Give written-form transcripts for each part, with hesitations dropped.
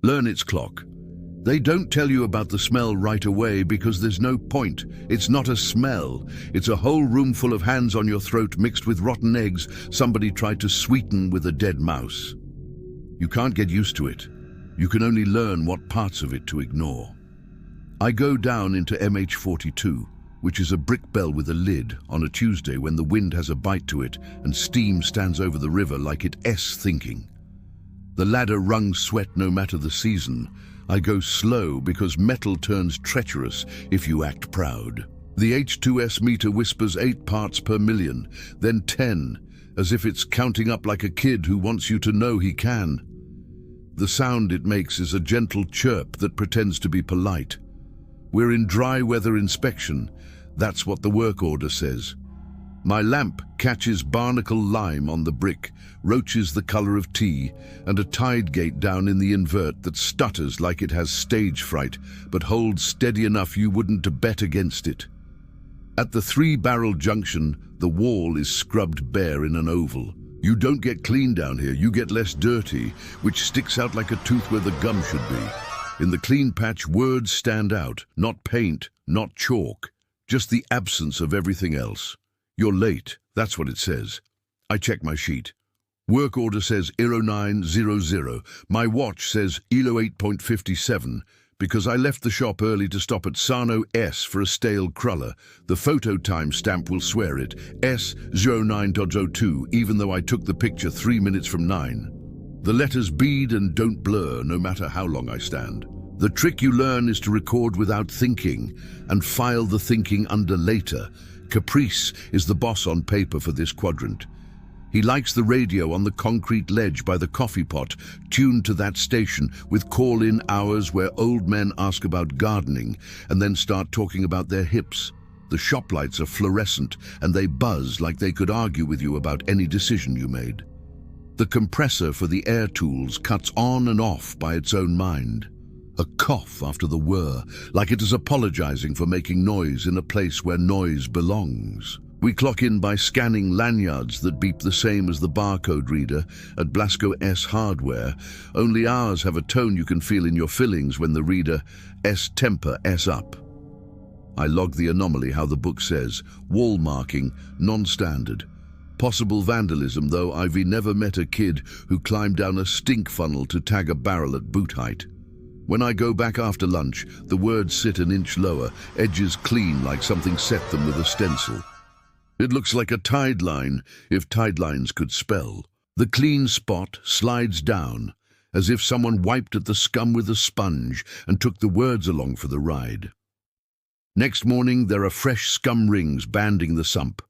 Learn its clock. They don't tell you about the smell right away because there's no point. It's not a smell. It's a whole room full of hands on your throat mixed with rotten eggs somebody tried to sweeten with a dead mouse. You can't get used to it. You can only learn what parts of it to ignore. I go down into MH42, which is a brick bell with a lid, on a Tuesday when the wind has a bite to it and steam stands over the river like it's thinking. The ladder wrung sweat no matter the season. I go slow because metal turns treacherous if you act proud. The H2S meter whispers 8 parts per million, then 10, as if it's counting up like a kid who wants you to know he can. The sound it makes is a gentle chirp that pretends to be polite. We're in dry weather inspection. That's what the work order says. My lamp catches barnacle lime on the brick, roaches the color of tea, and a tide gate down in the invert that stutters like it has stage fright, but holds steady enough you wouldn't bet against it. At the 3-barrel junction, the wall is scrubbed bare in an oval. You don't get clean down here, you get less dirty, which sticks out like a tooth where the gum should be. In the clean patch, words stand out, not paint, not chalk, just the absence of everything else. You're late, that's what it says. I check my sheet. Work order says 0900. My watch says ELO 8.57 because I left the shop early to stop at Sano S for a stale cruller. The photo time stamp will swear it, S09.02, even though I took the picture 3 minutes from 9. The letters bead and don't blur no matter how long I stand. The trick you learn is to record without thinking and file the thinking under later. Caprice is the boss on paper for this quadrant. He likes the radio on the concrete ledge by the coffee pot, tuned to that station with call-in hours where old men ask about gardening and then start talking about their hips. The shop lights are fluorescent and they buzz like they could argue with you about any decision you made. The compressor for the air tools cuts on and off by its own mind. A cough after the whir, like it is apologizing for making noise in a place where noise belongs. We clock in by scanning lanyards that beep the same as the barcode reader at Blasco S Hardware, only ours have a tone you can feel in your fillings when the reader S temper S up. I log the anomaly how the book says, wall marking, non-standard. Possible vandalism, though I've never met a kid who climbed down a stink funnel to tag a barrel at boot height. When I go back after lunch, the words sit an inch lower, edges clean like something set them with a stencil. It looks like a tide line, if tide lines could spell. The clean spot slides down, as if someone wiped at the scum with a sponge and took the words along for the ride. Next morning, there are fresh scum rings banding the sump.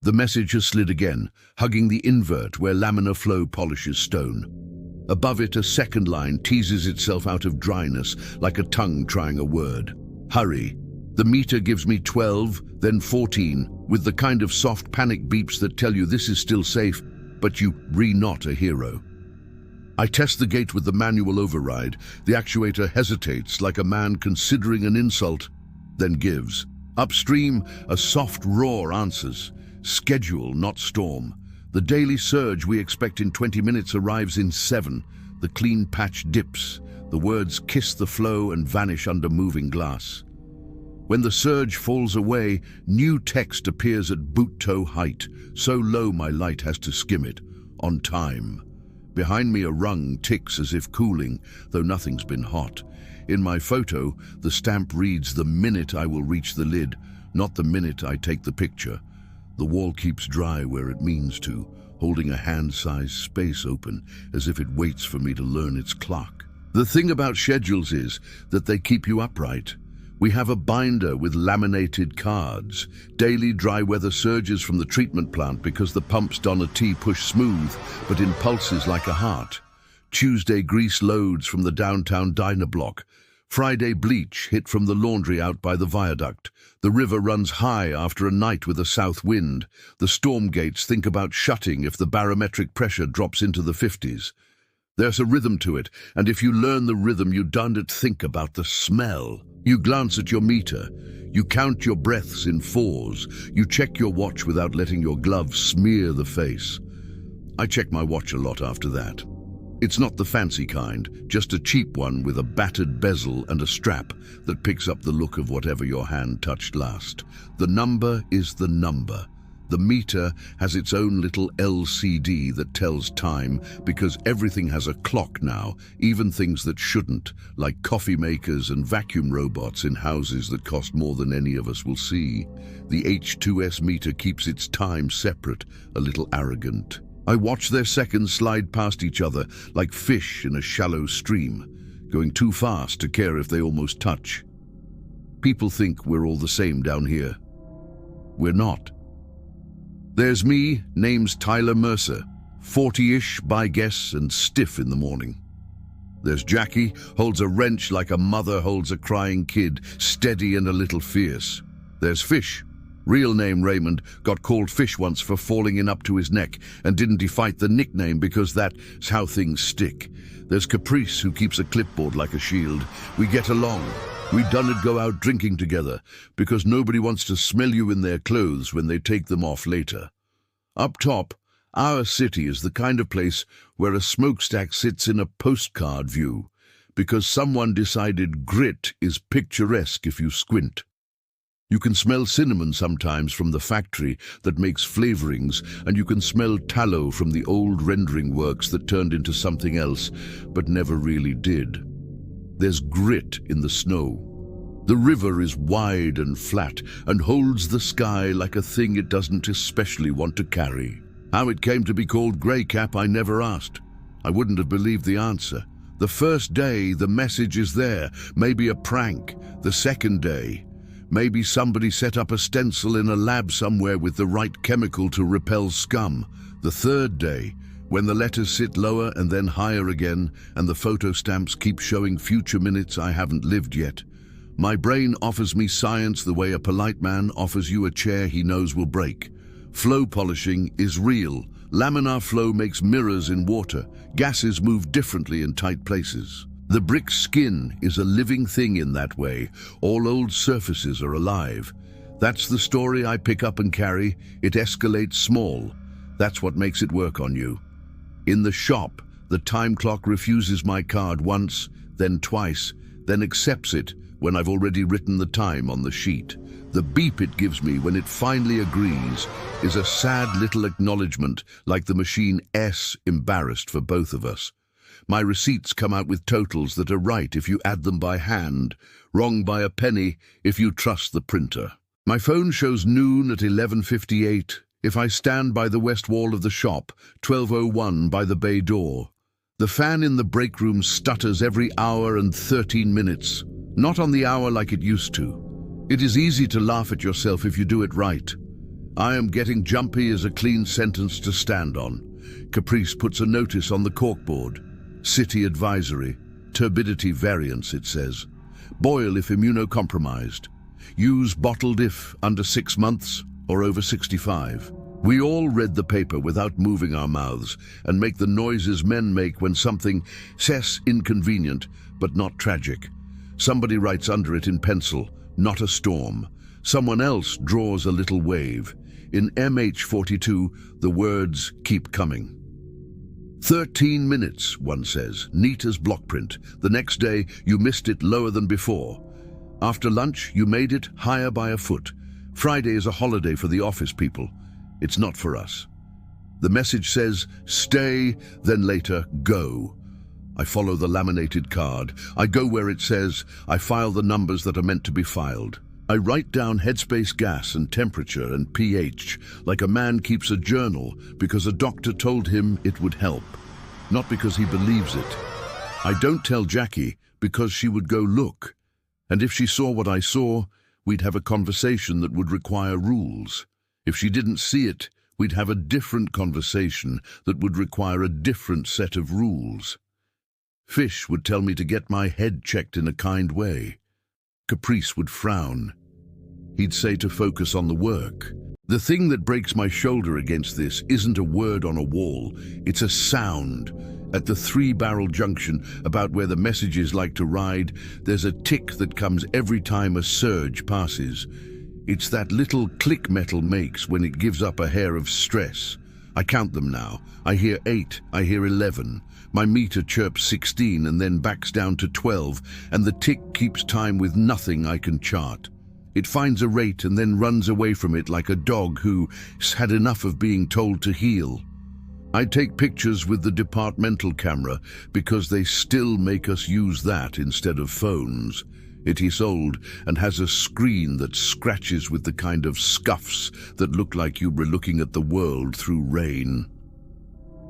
The message has slid again, hugging the invert where laminar flow polishes stone. Above it, a second line teases itself out of dryness, like a tongue trying a word. Hurry. The meter gives me 12, then 14, with the kind of soft panic beeps that tell you this is still safe, but you not a hero. I test the gate with the manual override. The actuator hesitates like a man considering an insult, then gives. Upstream, a soft roar answers. Schedule, not storm. The daily surge we expect in 20 minutes arrives in 7. The clean patch dips. The words kiss the flow and vanish under moving glass. When the surge falls away, new text appears at boot toe height, so low my light has to skim it. On time. Behind me a rung ticks as if cooling, though nothing's been hot. In my photo, the stamp reads the minute I will reach the lid, not the minute I take the picture. The wall keeps dry where it means to, holding a hand-sized space open, as if it waits for me to learn its clock. The thing about schedules is that they keep you upright. We have a binder with laminated cards, daily dry weather surges from the treatment plant because the pumps Donna T push smooth, but in pulses like a heart. Tuesday grease loads from the downtown diner block. Friday bleach hit from the laundry out by the viaduct. The river runs high after a night with a south wind. The storm gates think about shutting if the barometric pressure drops into the 50s. There's a rhythm to it, and if you learn the rhythm, you don't think about the smell. You glance at your meter. You count your breaths in 4s. You check your watch without letting your glove smear the face. I check my watch a lot after that. It's not the fancy kind, just a cheap one with a battered bezel and a strap that picks up the look of whatever your hand touched last. The number is the number. The meter has its own little LCD that tells time because everything has a clock now, even things that shouldn't, like coffee makers and vacuum robots in houses that cost more than any of us will see. The H2S meter keeps its time separate, a little arrogant. I watch their seconds slide past each other like fish in a shallow stream, going too fast to care if they almost touch. People think we're all the same down here. We're not. There's me, name's Tyler Mercer, 40-ish by guess and stiff in the morning. There's Jackie, holds a wrench like a mother holds a crying kid, steady and a little fierce. There's Fish. Real name Raymond, got called Fish once for falling in up to his neck, and didn't he fight the nickname because that's how things stick. There's Caprice, who keeps a clipboard like a shield. We get along. We done it go out drinking together, because nobody wants to smell you in their clothes when they take them off later. Up top, our city is the kind of place where a smokestack sits in a postcard view, because someone decided grit is picturesque if you squint. You can smell cinnamon sometimes from the factory that makes flavorings, and you can smell tallow from the old rendering works that turned into something else, but never really did. There's grit in the snow. The river is wide and flat and holds the sky like a thing it doesn't especially want to carry. How it came to be called Grey Cap I never asked. I wouldn't have believed the answer. The first day, the message is there, maybe a prank. The second day, maybe somebody set up a stencil in a lab somewhere with the right chemical to repel scum. The third day, when the letters sit lower and then higher again, and the photo stamps keep showing future minutes I haven't lived yet, my brain offers me science the way a polite man offers you a chair he knows will break. Flow polishing is real. Laminar flow makes mirrors in water. Gases move differently in tight places. The brick's skin is a living thing in that way. All old surfaces are alive. That's the story I pick up and carry. It escalates small. That's what makes it work on you. In the shop, the time clock refuses my card once, then twice, then accepts it when I've already written the time on the sheet. The beep it gives me when it finally agrees is a sad little acknowledgement, like the machine S embarrassed for both of us. My receipts come out with totals that are right if you add them by hand, wrong by a penny if you trust the printer. My phone shows noon at 11:58 if I stand by the west wall of the shop, 12:01 by the bay door. The fan in the break room stutters every hour and 13 minutes, not on the hour like it used to. It is easy to laugh at yourself if you do it right. I am getting jumpy is a clean sentence to stand on. Caprice puts a notice on the corkboard. City advisory. Turbidity variance, it says. Boil if immunocompromised. Use bottled if under 6 months or over 65. We all read the paper without moving our mouths and make the noises men make when something says inconvenient but not tragic. Somebody writes under it in pencil, not a storm. Someone else draws a little wave. In MH42, the words keep coming. 13 minutes, one says, neat as block print. The next day, you missed it lower than before. After lunch, you made it higher by a foot. Friday is a holiday for the office people. It's not for us. The message says, stay, then later, go. I follow the laminated card. I go where it says, I file the numbers that are meant to be filed. I write down headspace gas and temperature and pH, like a man keeps a journal because a doctor told him it would help, not because he believes it. I don't tell Jackie because she would go look, and if she saw what I saw, we'd have a conversation that would require rules. If she didn't see it, we'd have a different conversation that would require a different set of rules. Fish would tell me to get my head checked in a kind way. Caprice would frown. He'd say to focus on the work. The thing that breaks my shoulder against this isn't a word on a wall, it's a sound. At the three-barrel junction, about where the messages like to ride, there's a tick that comes every time a surge passes. It's that little click metal makes when it gives up a hair of stress. I count them now. I hear 8, I hear 11. My meter chirps 16 and then backs down to 12, and the tick keeps time with nothing I can chart. It finds a rate and then runs away from it like a dog who's had enough of being told to heel. I take pictures with the departmental camera because they still make us use that instead of phones. It is old and has a screen that scratches with the kind of scuffs that look like you were looking at the world through rain.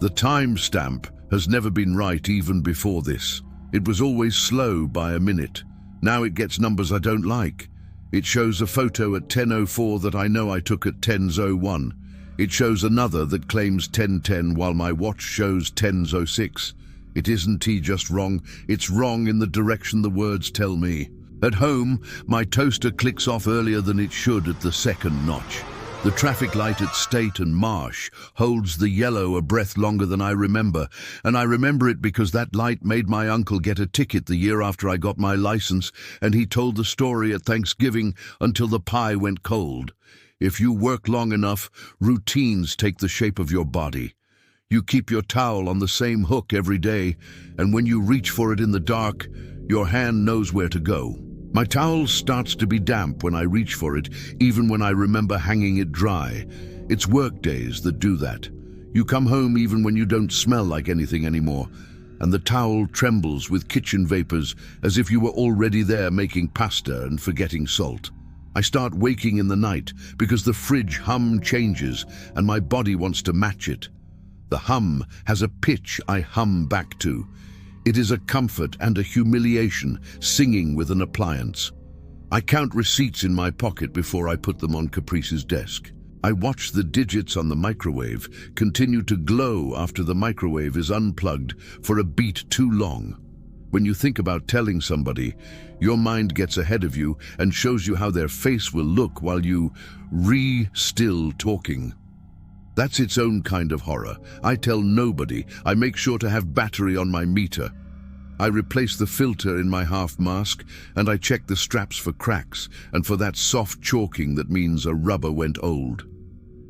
The timestamp has never been right even before this. It was always slow by a minute. Now it gets numbers I don't like. It shows a photo at 10:04 that I know I took at 10:01. It shows another that claims 10:10 while my watch shows 10:06. It isn't just wrong, it's wrong in the direction the words tell me. At home, my toaster clicks off earlier than it should at the second notch. The traffic light at State and Marsh holds the yellow a breath longer than I remember, and I remember it because that light made my uncle get a ticket the year after I got my license, and he told the story at Thanksgiving until the pie went cold. If you work long enough, routines take the shape of your body. You keep your towel on the same hook every day, and when you reach for it in the dark, your hand knows where to go. My towel starts to be damp when I reach for it, even when I remember hanging it dry. It's work days that do that. You come home even when you don't smell like anything anymore, and the towel trembles with kitchen vapors as if you were already there making pasta and forgetting salt. I start waking in the night because the fridge hum changes and my body wants to match it. The hum has a pitch I hum back to. It is a comfort and a humiliation, singing with an appliance. I count receipts in my pocket before I put them on Caprice's desk. I watch the digits on the microwave continue to glow after the microwave is unplugged for a beat too long. When you think about telling somebody, your mind gets ahead of you and shows you how their face will look while you still talking. That's its own kind of horror. I tell nobody. I make sure to have battery on my meter. I replace the filter in my half mask, and I check the straps for cracks and for that soft chalking that means a rubber went old.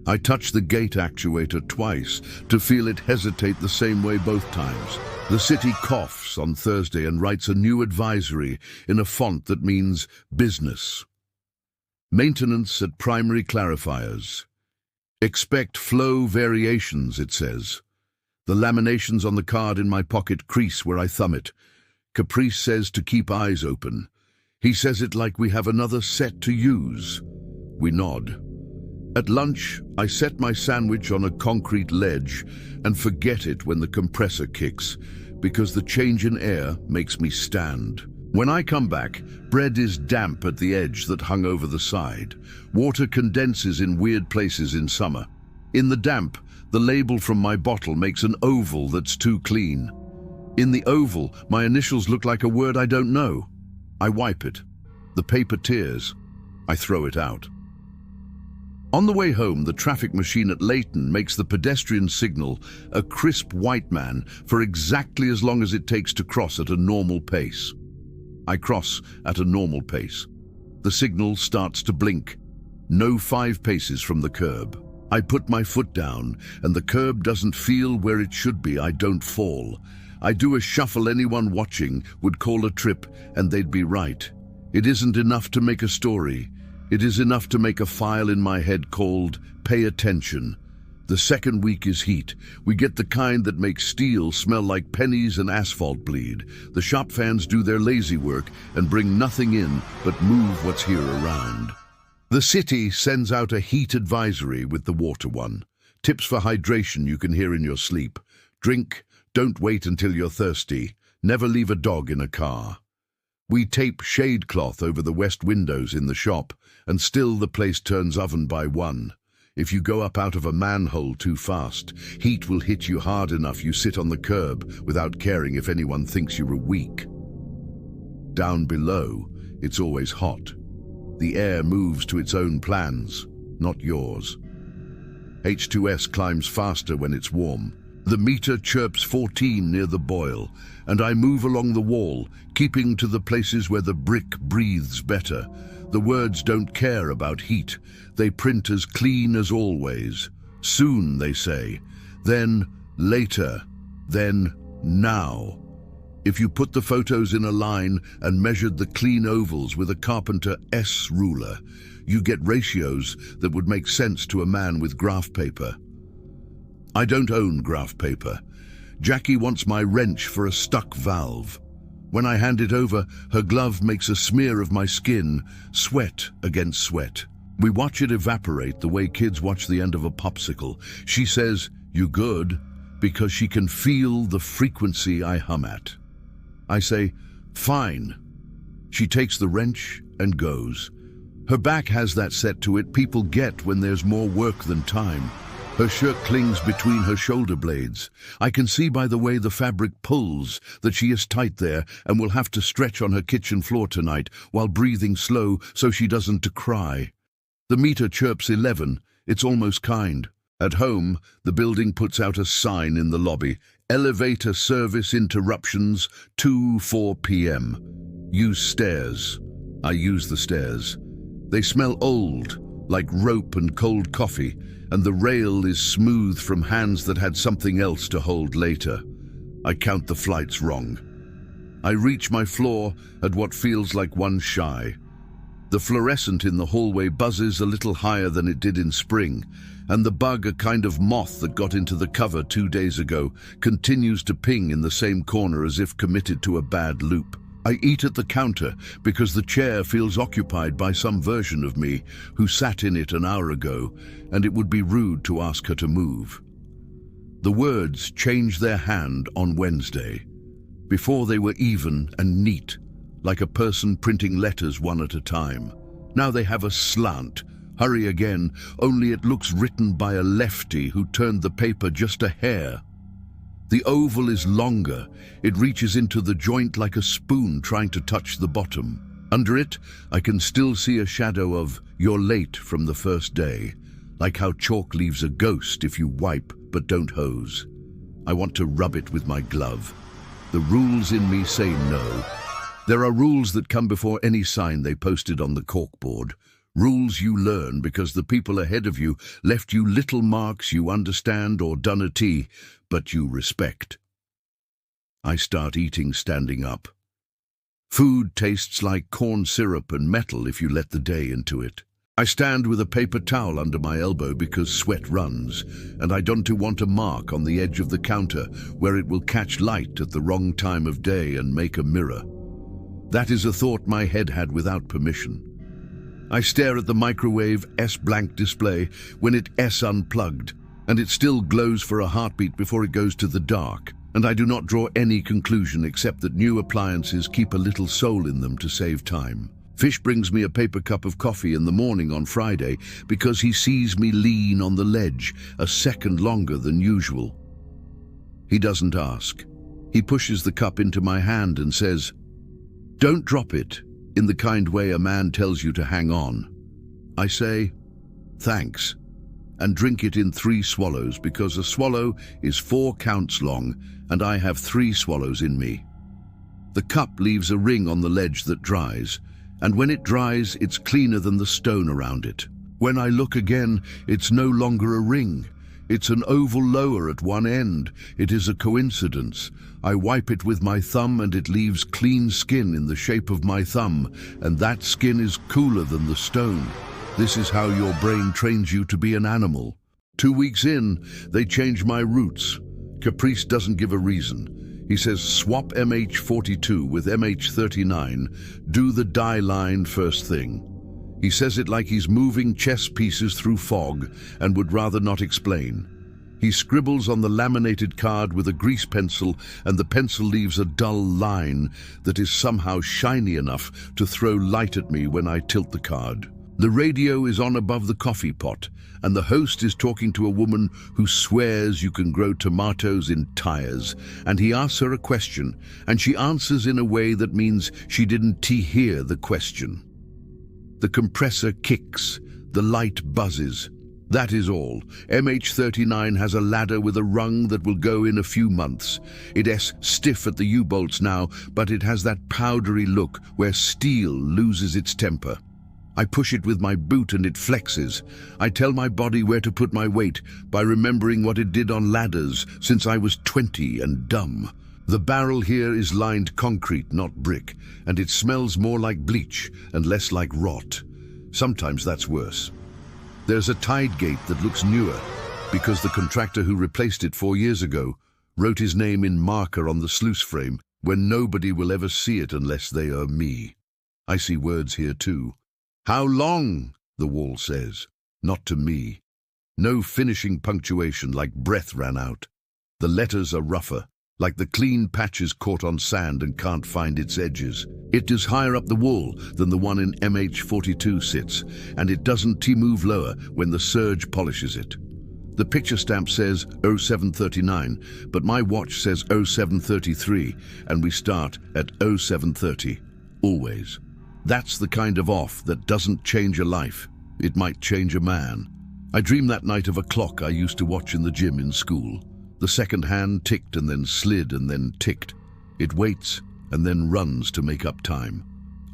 I touch the gate actuator twice to feel it hesitate the same way both times. The city coughs on Thursday and writes a new advisory in a font that means business. Maintenance at primary clarifiers. Expect flow variations, it says. The laminations on the card in my pocket crease where I thumb it. Caprice says to keep eyes open. He says it like we have another set to use. We nod. At lunch, I set my sandwich on a concrete ledge and forget it when the compressor kicks, because the change in air makes me stand. When I come back, bread is damp at the edge that hung over the side. Water condenses in weird places in summer. In the damp, the label from my bottle makes an oval that's too clean. In the oval, my initials look like a word I don't know. I wipe it. The paper tears. I throw it out. On the way home, the traffic machine at Leighton makes the pedestrian signal a crisp white man for exactly as long as it takes to cross at a normal pace. I cross at a normal pace. The signal starts to blink. No 5 paces from the curb. I put my foot down, and the curb doesn't feel where it should be. I don't fall. I do a shuffle anyone watching would call a trip, and they'd be right. It isn't enough to make a story. It is enough to make a file in my head called Pay Attention. The second week is heat. We get the kind that makes steel smell like pennies and asphalt bleed. The shop fans do their lazy work and bring nothing in but move what's here around. The city sends out a heat advisory with the water one. Tips for hydration you can hear in your sleep. Drink, don't wait until you're thirsty. Never leave a dog in a car. We tape shade cloth over the west windows in the shop, and still the place turns oven by 1. If you go up out of a manhole too fast, heat will hit you hard enough you sit on the curb without caring if anyone thinks you're weak. Down below, it's always hot. The air moves to its own plans, not yours. H2S climbs faster when it's warm. The meter chirps 14 near the boil, and I move along the wall, keeping to the places where the brick breathes better. The words don't care about heat. They print as clean as always. Soon, they say. Then later. Then now. If you put the photos in a line and measured the clean ovals with a Carpenter S ruler, you get ratios that would make sense to a man with graph paper. I don't own graph paper. Jackie wants my wrench for a stuck valve. When I hand it over, her glove makes a smear of my skin, sweat against sweat. We watch it evaporate the way kids watch the end of a popsicle. She says, "You good?" because she can feel the frequency I hum at. I say, "Fine." She takes the wrench and goes. Her back has that set to it people get when there's more work than time. Her shirt clings between her shoulder blades. I can see by the way the fabric pulls that she is tight there and will have to stretch on her kitchen floor tonight while breathing slow so she doesn't cry. The meter chirps 11. It's almost kind. At home, the building puts out a sign in the lobby. Elevator service interruptions, 2:04 p.m. Use stairs. I use the stairs. They smell old, like rope and cold coffee, and the rail is smooth from hands that had something else to hold later. I count the flights wrong. I reach my floor at what feels like one shy. The fluorescent in the hallway buzzes a little higher than it did in spring, and the bug, a kind of moth that got into the cover 2 days ago, continues to ping in the same corner as if committed to a bad loop. I eat at the counter because the chair feels occupied by some version of me who sat in it an hour ago, and it would be rude to ask her to move. The words change their hand on Wednesday. Before they were even and neat, like a person printing letters one at a time. Now they have a slant. Hurry again, only it looks written by a lefty who turned the paper just a hair. The oval is longer. It reaches into the joint like a spoon trying to touch the bottom. Under it, I can still see a shadow of "You're late" from the first day, like how chalk leaves a ghost if you wipe but don't hose. I want to rub it with my glove. The rules in me say no. There are rules that come before any sign they posted on the corkboard. Rules you learn because the people ahead of you left you little marks you understand or done a tea, but you respect. I start eating standing up. Food tastes like corn syrup and metal if you let the day into it. I stand with a paper towel under my elbow because sweat runs, and I don't want a mark on the edge of the counter where it will catch light at the wrong time of day and make a mirror. That is a thought my head had without permission. I stare at the microwave S-blank display when it S-unplugged, and it still glows for a heartbeat before it goes to the dark, and I do not draw any conclusion except that new appliances keep a little soul in them to save time. Fish brings me a paper cup of coffee in the morning on Friday because he sees me lean on the ledge a second longer than usual. He doesn't ask. He pushes the cup into my hand and says, "Don't drop it," in the kind way a man tells you to hang on. I say, "Thanks," and drink it in 3 swallows because a swallow is 4 counts long and I have 3 swallows in me. The cup leaves a ring on the ledge that dries, and when it dries, it's cleaner than the stone around it. When I look again, it's no longer a ring. It's an oval lower at one end. It is a coincidence. I wipe it with my thumb and it leaves clean skin in the shape of my thumb, and that skin is cooler than the stone. This is how your brain trains you to be an animal. 2 weeks in, they change my routes. Caprice doesn't give a reason. He says swap MH42 with MH39, do the die line first thing. He says it like he's moving chess pieces through fog and would rather not explain. He scribbles on the laminated card with a grease pencil, and the pencil leaves a dull line that is somehow shiny enough to throw light at me when I tilt the card. The radio is on above the coffee pot, and the host is talking to a woman who swears you can grow tomatoes in tires, and he asks her a question, and she answers in a way that means she didn't hear the question. The compressor kicks, the light buzzes. That is all. MH39 has a ladder with a rung that will go in a few months. It is stiff at the U-bolts now, but it has that powdery look where steel loses its temper. I push it with my boot and it flexes. I tell my body where to put my weight by remembering what it did on ladders since I was 20 and dumb. The barrel here is lined concrete, not brick, and it smells more like bleach and less like rot. Sometimes that's worse. There's a tide gate that looks newer because the contractor who replaced it 4 years ago wrote his name in marker on the sluice frame when nobody will ever see it unless they are me. I see words here too. How long, the wall says, not to me. No finishing punctuation, like breath ran out. The letters are rougher, like the clean patches caught on sand and can't find its edges. It is higher up the wall than the one in MH42 sits, and it doesn't move lower when the surge polishes it. The picture stamp says 0739, but my watch says 0733, and we start at 0730, always. That's the kind of off that doesn't change a life. It might change a man. I dreamed that night of a clock I used to watch in the gym in school. The second hand ticked and then slid and then ticked. It waits and then runs to make up time.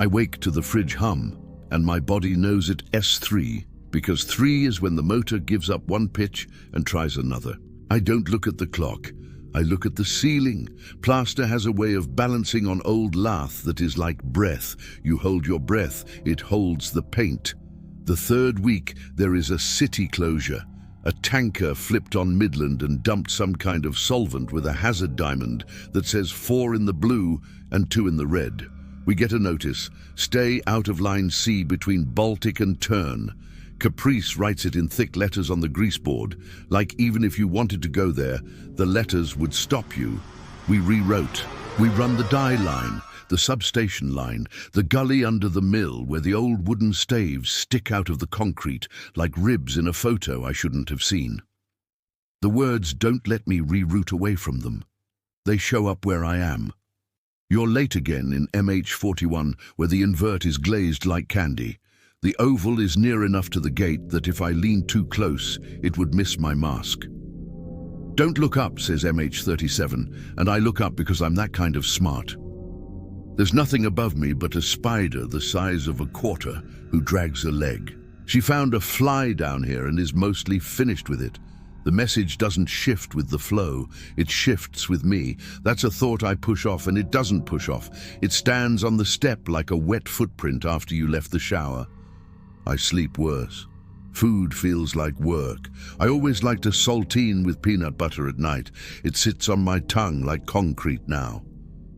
I wake to the fridge hum, and my body knows it S3, because 3 is when the motor gives up one pitch and tries another. I don't look at the clock. I look at the ceiling. Plaster has a way of balancing on old lath that is like breath. You hold your breath, it holds the paint. The third week, there is a city closure. A tanker flipped on Midland and dumped some kind of solvent with a hazard diamond that says 4 in the blue and 2 in the red. We get a notice, stay out of line C between Baltic and Turn. Caprice writes it in thick letters on the greaseboard, like even if you wanted to go there, the letters would stop you. We rewrote. We run the dye line, the substation line, the gully under the mill where the old wooden staves stick out of the concrete like ribs in a photo I shouldn't have seen. The words don't let me reroute away from them. They show up where I am. You're late again in MH41 where the invert is glazed like candy. The oval is near enough to the gate that if I lean too close, it would miss my mask. Don't look up, says MH37, and I look up because I'm that kind of smart. There's nothing above me but a spider the size of a quarter who drags a leg. She found a fly down here and is mostly finished with it. The message doesn't shift with the flow, it shifts with me. That's a thought I push off, and it doesn't push off. It stands on the step like a wet footprint after you left the shower. I sleep worse. Food feels like work. I always liked a saltine with peanut butter at night. It sits on my tongue like concrete now.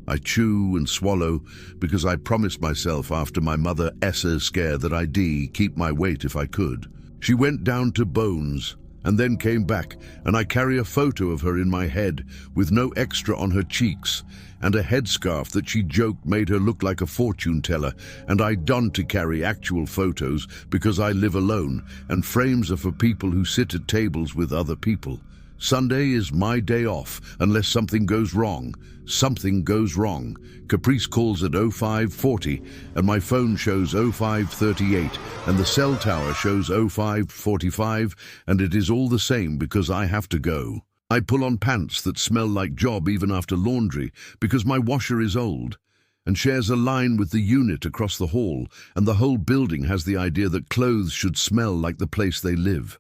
I chew and swallow because I promised myself after my mother Essa scare that I'd keep my weight if I could. She went down to bones and then came back, and I carry a photo of her in my head with no extra on her cheeks and a headscarf that she joked made her look like a fortune teller, and I donned to carry actual photos because I live alone and frames are for people who sit at tables with other people. Sunday is my day off unless something goes wrong. Something goes wrong. Caprice calls at 0540 and my phone shows 0538 and the cell tower shows 0545, and it is all the same because I have to go. I pull on pants that smell like job even after laundry because my washer is old and shares a line with the unit across the hall, and the whole building has the idea that clothes should smell like the place they live.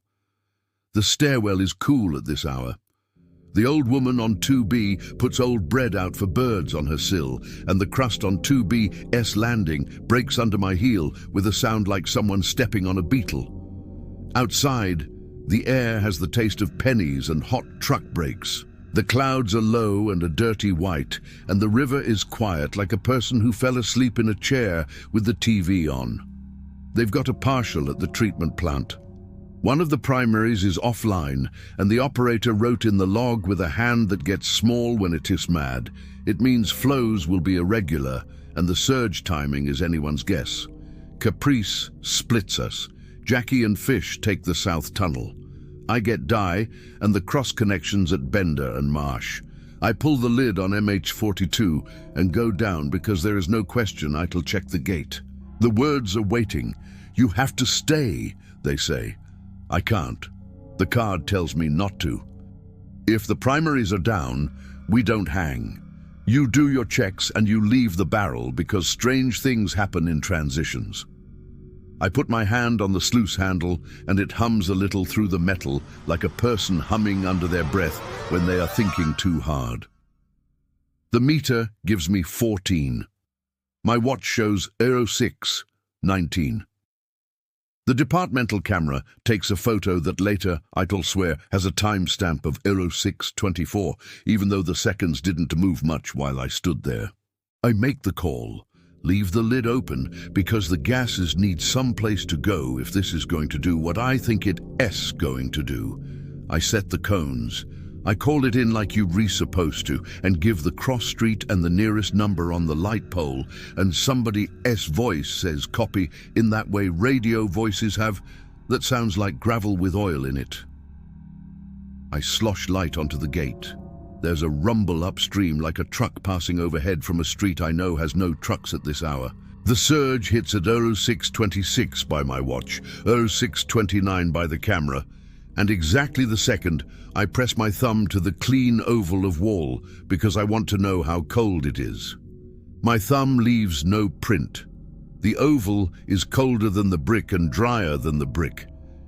The stairwell is cool at this hour. The old woman on 2B puts old bread out for birds on her sill, and the crust on 2B's landing breaks under my heel with a sound like someone stepping on a beetle. Outside, the air has the taste of pennies and hot truck brakes. The clouds are low and a dirty white, and the river is quiet like a person who fell asleep in a chair with the TV on. They've got a partial at the treatment plant. One of the primaries is offline, and the operator wrote in the log with a hand that gets small when it is mad. It means flows will be irregular, and the surge timing is anyone's guess. Caprice splits us. Jackie and Fish take the south tunnel. I get dye and the cross connections at Bender and Marsh. I pull the lid on MH42 and go down because there is no question I'll check the gate. The words are waiting. You have to stay, they say. I can't. The card tells me not to. If the primaries are down, we don't hang. You do your checks and you leave the barrel because strange things happen in transitions. I put my hand on the sluice handle and it hums a little through the metal like a person humming under their breath when they are thinking too hard. The meter gives me 14. My watch shows 06:19. The departmental camera takes a photo that later, I'll swear, has a timestamp of 06:24, even though the seconds didn't move much while I stood there. I make the call. Leave the lid open because the gases need some place to go if this is going to do what I think it's going to do. I set the cones. I call it in like you're supposed to and give the cross street and the nearest number on the light pole, and somebody's voice says copy in that way radio voices have that sounds like gravel with oil in it. I slosh light onto the gate. There's a rumble upstream like a truck passing overhead from a street I know has no trucks at this hour. The surge hits at 06:26 by my watch, 06:29 by the camera, and exactly the second I press my thumb to the clean oval of wall because I want to know how cold it is. My thumb leaves no print. The oval is colder than the brick and drier than the brick,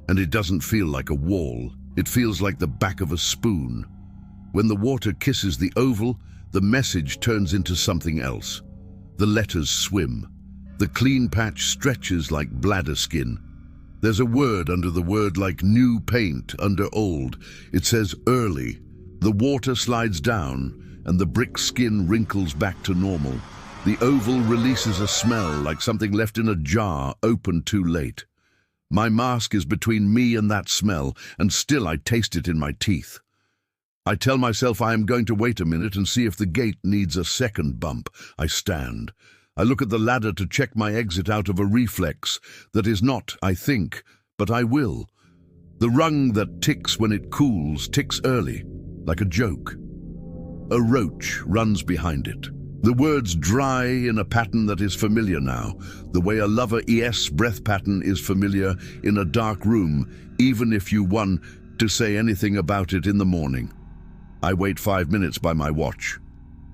and it doesn't feel like a wall. It feels like the back of a spoon. When the water kisses the oval, the message turns into something else. The letters swim. The clean patch stretches like bladder skin. There's a word under the word like new paint under old. It says early. The water slides down and the brick skin wrinkles back to normal. The oval releases a smell like something left in a jar opened too late. My mask is between me and that smell, and still I taste it in my teeth. I tell myself I am going to wait a minute and see if the gate needs a second bump. I stand. I look at the ladder to check my exit out of a reflex that is not, I think, but I will. The rung that ticks when it cools ticks early, like a joke. A roach runs behind it. The words dry in a pattern that is familiar now, the way a lover-es breath pattern is familiar in a dark room, even if you want to say anything about it in the morning. I wait 5 minutes by my watch.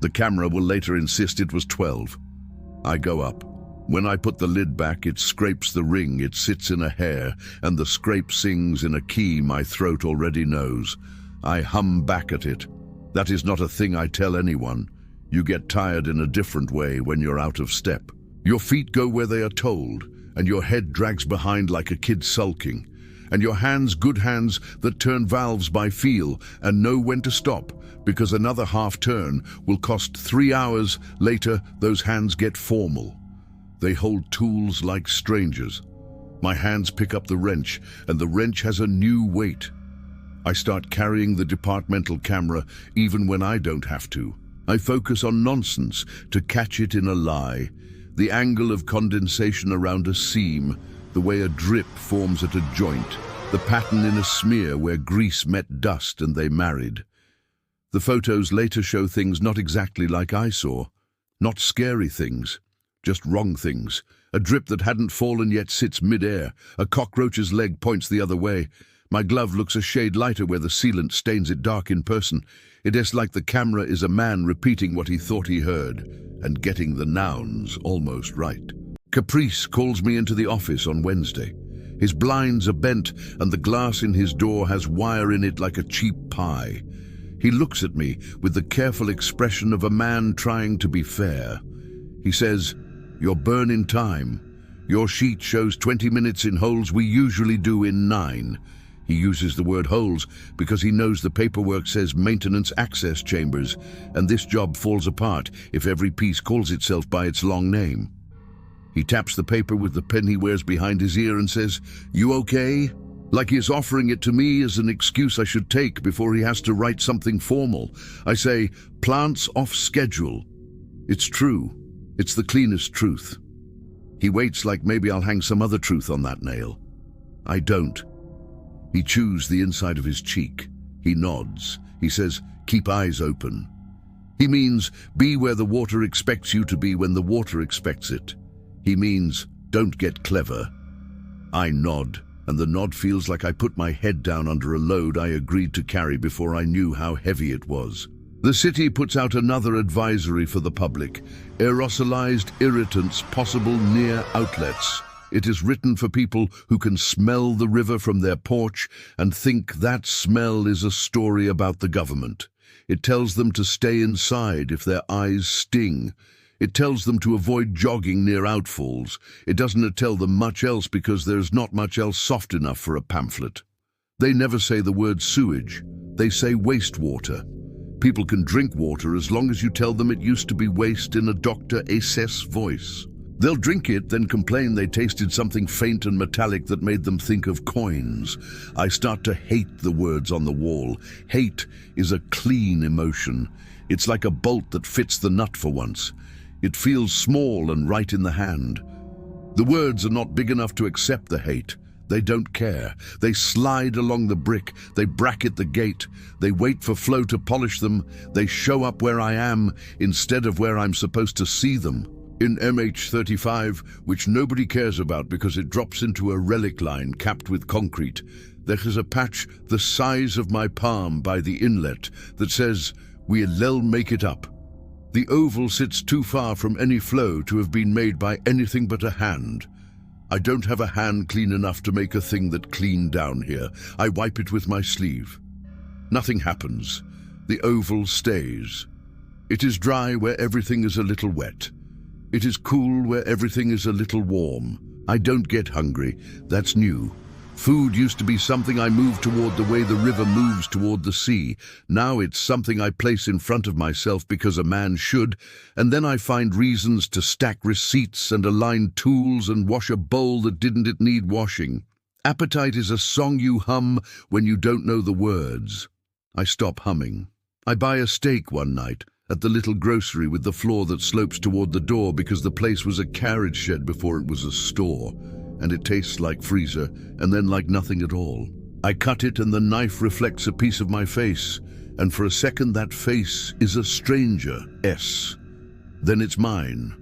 The camera will later insist it was 12. I go up. When I put the lid back, it scrapes the ring, it sits in a hair, and the scrape sings in a key my throat already knows. I hum back at it. That is not a thing I tell anyone. You get tired in a different way when you're out of step. Your feet go where they are told, and your head drags behind like a kid sulking. And your hands, good hands that turn valves by feel and know when to stop, because another half turn will cost 3 hours. Later, those hands get formal. They hold tools like strangers. My hands pick up the wrench, and the wrench has a new weight. I start carrying the departmental camera even when I don't have to. I focus on nonsense to catch it in a lie. The angle of condensation around a seam, the way a drip forms at a joint, the pattern in a smear where grease met dust and they married. The photos later show things not exactly like I saw. Not scary things, just wrong things. A drip that hadn't fallen yet sits mid-air. A cockroach's leg points the other way. My glove looks a shade lighter where the sealant stains it dark in person. It is like the camera is a man repeating what he thought he heard and getting the nouns almost right. Caprice calls me into the office on Wednesday. His blinds are bent and the glass in his door has wire in it like a cheap pie. He looks at me with the careful expression of a man trying to be fair. He says, "You're burning time. Your sheet shows 20 minutes in holes we usually do in 9. He uses the word holes because he knows the paperwork says maintenance access chambers, and this job falls apart if every piece calls itself by its long name. He taps the paper with the pen he wears behind his ear and says, "You okay?" Like he is offering it to me as an excuse I should take before he has to write something formal. I say, "Plants off schedule." It's true. It's the cleanest truth. He waits like maybe I'll hang some other truth on that nail. I don't. He chews the inside of his cheek. He nods. He says, "Keep eyes open." He means, be where the water expects you to be when the water expects it. He means, don't get clever. I nod, and the nod feels like I put my head down under a load I agreed to carry before I knew how heavy it was. The city puts out another advisory for the public. Aerosolized irritants possible near outlets. It is written for people who can smell the river from their porch and think that smell is a story about the government. It tells them to stay inside if their eyes sting. It tells them to avoid jogging near outfalls. It doesn't tell them much else because there's not much else soft enough for a pamphlet. They never say the word sewage. They say wastewater. People can drink water as long as you tell them it used to be waste in a Dr. Assess voice. They'll drink it, then complain they tasted something faint and metallic that made them think of coins. I start to hate the words on the wall. Hate is a clean emotion. It's like a bolt that fits the nut for once. It feels small and right in the hand. The words are not big enough to accept the hate. They don't care. They slide along the brick. They bracket the gate. They wait for flow to polish them. They show up where I am instead of where I'm supposed to see them. In MH35, which nobody cares about because it drops into a relic line capped with concrete, there is a patch the size of my palm by the inlet that says, "We'll make it up." The oval sits too far from any flow to have been made by anything but a hand. I don't have a hand clean enough to make a thing that clean down here. I wipe it with my sleeve. Nothing happens. The oval stays. It is dry where everything is a little wet. It is cool where everything is a little warm. I don't get hungry. That's new. Food used to be something I moved toward the way the river moves toward the sea. Now it's something I place in front of myself because a man should, and then I find reasons to stack receipts and align tools and wash a bowl that didn't need washing. Appetite is a song you hum when you don't know the words. I stop humming. I buy a steak one night at the little grocery with the floor that slopes toward the door because the place was a carriage shed before it was a store. And it tastes like freezer, and then like nothing at all. I cut it and the knife reflects a piece of my face, and for a second that face is a stranger, S. Then it's mine.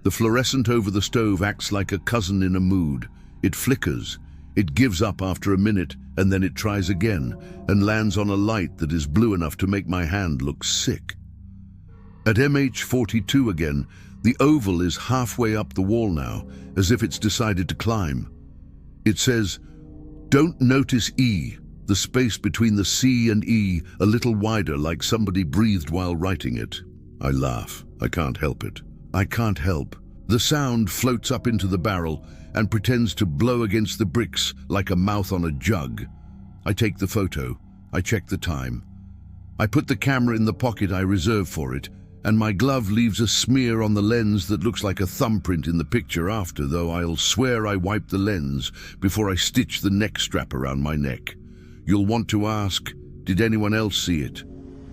The fluorescent over the stove acts like a cousin in a mood. It flickers, it gives up after a minute, and then it tries again, and lands on a light that is blue enough to make my hand look sick. At MH42 again, the oval is halfway up the wall now, as if it's decided to climb. It says, "Don't notice E, the space between the C and E, a little wider like somebody breathed while writing it." I laugh. I can't help it. I can't help. The sound floats up into the barrel and pretends to blow against the bricks like a mouth on a jug. I take the photo. I check the time. I put the camera in the pocket I reserve for it, and my glove leaves a smear on the lens that looks like a thumbprint in the picture after, though I'll swear I wiped the lens before I stitch the neck strap around my neck. You'll want to ask, did anyone else see it?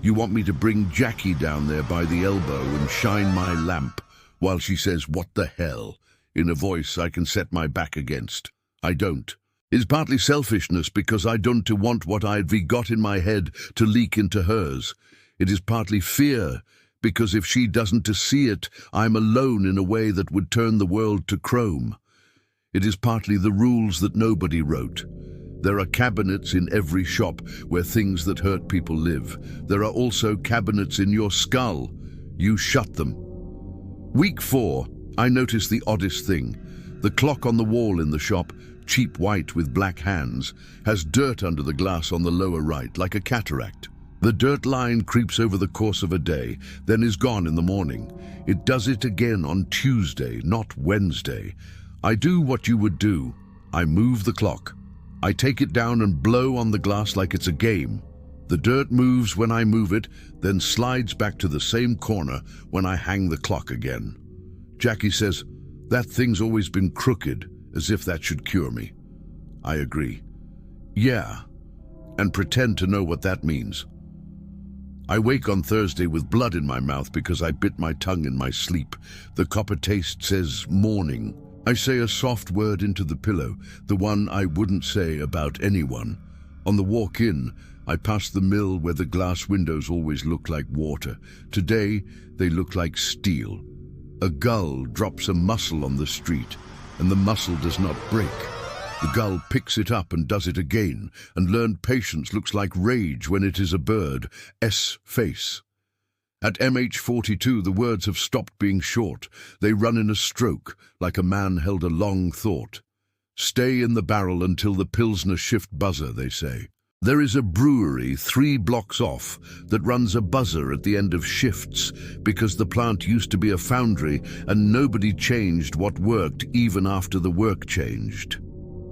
You want me to bring Jackie down there by the elbow and shine my lamp while she says, "What the hell?" in a voice I can set my back against. I don't. It's partly selfishness because I don't want what I'd got in my head to leak into hers. It is partly fear, because if she doesn't to see it, I'm alone in a way that would turn the world to chrome. It is partly the rules that nobody wrote. There are cabinets in every shop where things that hurt people live. There are also cabinets in your skull. You shut them. Week 4, I notice the oddest thing. The clock on the wall in the shop, cheap white with black hands, has dirt under the glass on the lower right, like a cataract. The dirt line creeps over the course of a day, then is gone in the morning. It does it again on Tuesday, not Wednesday. I do what you would do. I move the clock. I take it down and blow on the glass like it's a game. The dirt moves when I move it, then slides back to the same corner when I hang the clock again. Jackie says, "That thing's always been crooked," as if that should cure me. I agree. Yeah, and pretend to know what that means. I wake on Thursday with blood in my mouth because I bit my tongue in my sleep. The copper taste says morning. I say a soft word into the pillow, the one I wouldn't say about anyone. On the walk in, I pass the mill where the glass windows always look like water. Today, they look like steel. A gull drops a mussel on the street, and the mussel does not break. The gull picks it up and does it again, and learned patience looks like rage when it is a bird. S face. At MH42, the words have stopped being short. They run in a stroke, like a man held a long thought. Stay in the barrel until the Pilsner shift buzzer, they say. There is a brewery 3 blocks off that runs a buzzer at the end of shifts because the plant used to be a foundry and nobody changed what worked even after the work changed.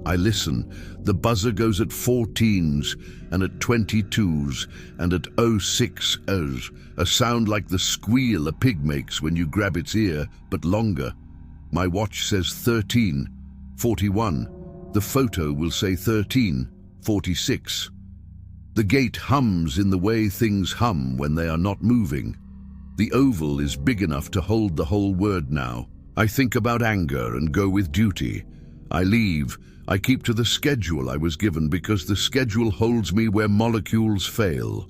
I listen. The buzzer goes at 14s and at 22s and at 06s, a sound like the squeal a pig makes when you grab its ear, but longer. My watch says 13:41. The photo will say 13:46. The gate hums in the way things hum when they are not moving. The oval is big enough to hold the whole word now. I think about anger and go with duty. I leave. I keep to the schedule I was given because the schedule holds me where molecules fail.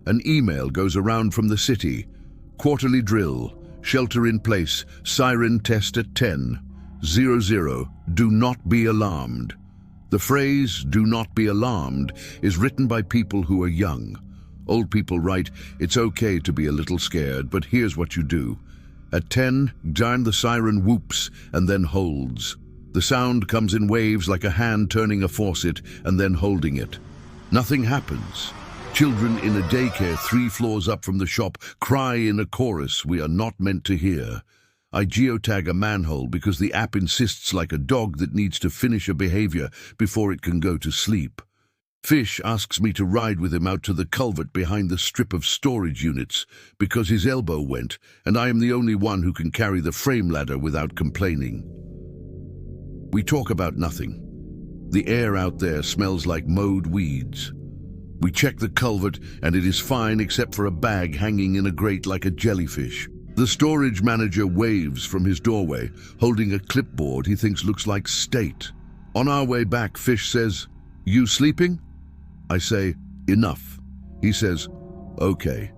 An email goes around from the city. Quarterly drill. Shelter in place. Siren test at 10:00. Do not be alarmed. The phrase, "do not be alarmed," is written by people who are young. Old people write, "It's okay to be a little scared, but here's what you do." At 10, the siren whoops and then holds. The sound comes in waves like a hand turning a faucet and then holding it. Nothing happens. Children in a daycare 3 floors up from the shop cry in a chorus we are not meant to hear. I geotag a manhole because the app insists like a dog that needs to finish a behavior before it can go to sleep. Fish asks me to ride with him out to the culvert behind the strip of storage units because his elbow went, and I am the only one who can carry the frame ladder without complaining. We talk about nothing. The air out there smells like mowed weeds. We check the culvert and it is fine except for a bag hanging in a grate like a jellyfish. The storage manager waves from his doorway, holding a clipboard he thinks looks like state. On our way back, Fish says, "You sleeping?" I say, "Enough." He says, "Okay,"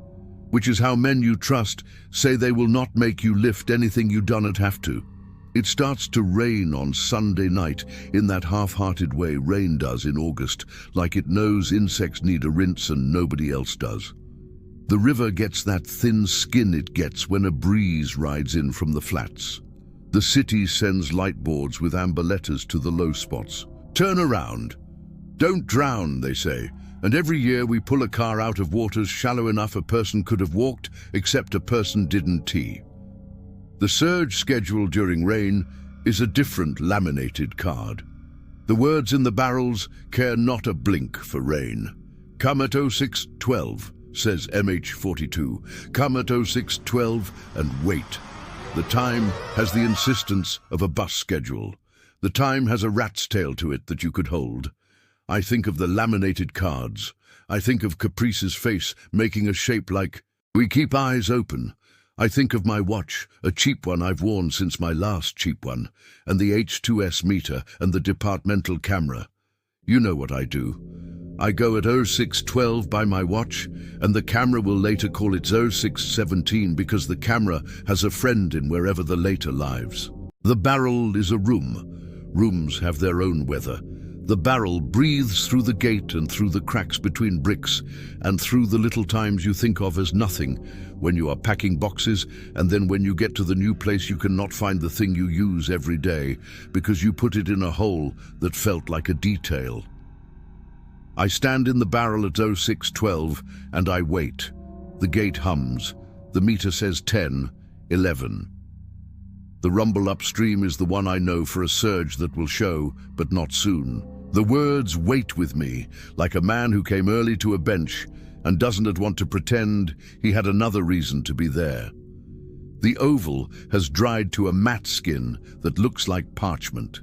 which is how men you trust say they will not make you lift anything you do not have to. It starts to rain on Sunday night in that half-hearted way rain does in August, like it knows insects need a rinse and nobody else does. The river gets that thin skin it gets when a breeze rides in from the flats. The city sends light boards with amber letters to the low spots. "Turn around. Don't drown," they say. And every year we pull a car out of waters shallow enough a person could have walked, except a person didn't tee. The surge schedule during rain is a different laminated card. The words in the barrels care not a blink for rain. "Come at 06:12. Says MH42. "Come at 06:12 and wait." The time has the insistence of a bus schedule. The time has a rat's tail to it that you could hold. I think of the laminated cards. I think of Caprice's face making a shape like, "We keep eyes open." I think of my watch, a cheap one I've worn since my last cheap one, and the H2S meter and the departmental camera. You know what I do. I go at 06:12 by my watch, and the camera will later call it 06:17 because the camera has a friend in wherever the later lives. The barrel is a room. Rooms have their own weather. The barrel breathes through the gate and through the cracks between bricks and through the little times you think of as nothing, when you are packing boxes and then when you get to the new place you cannot find the thing you use every day because you put it in a hole that felt like a detail. I stand in the barrel at 06:12 and I wait. The gate hums. The meter says 10:11. The rumble upstream is the one I know for a surge that will show, but not soon. The words wait with me, like a man who came early to a bench and doesn't want to pretend he had another reason to be there. The oval has dried to a matte skin that looks like parchment.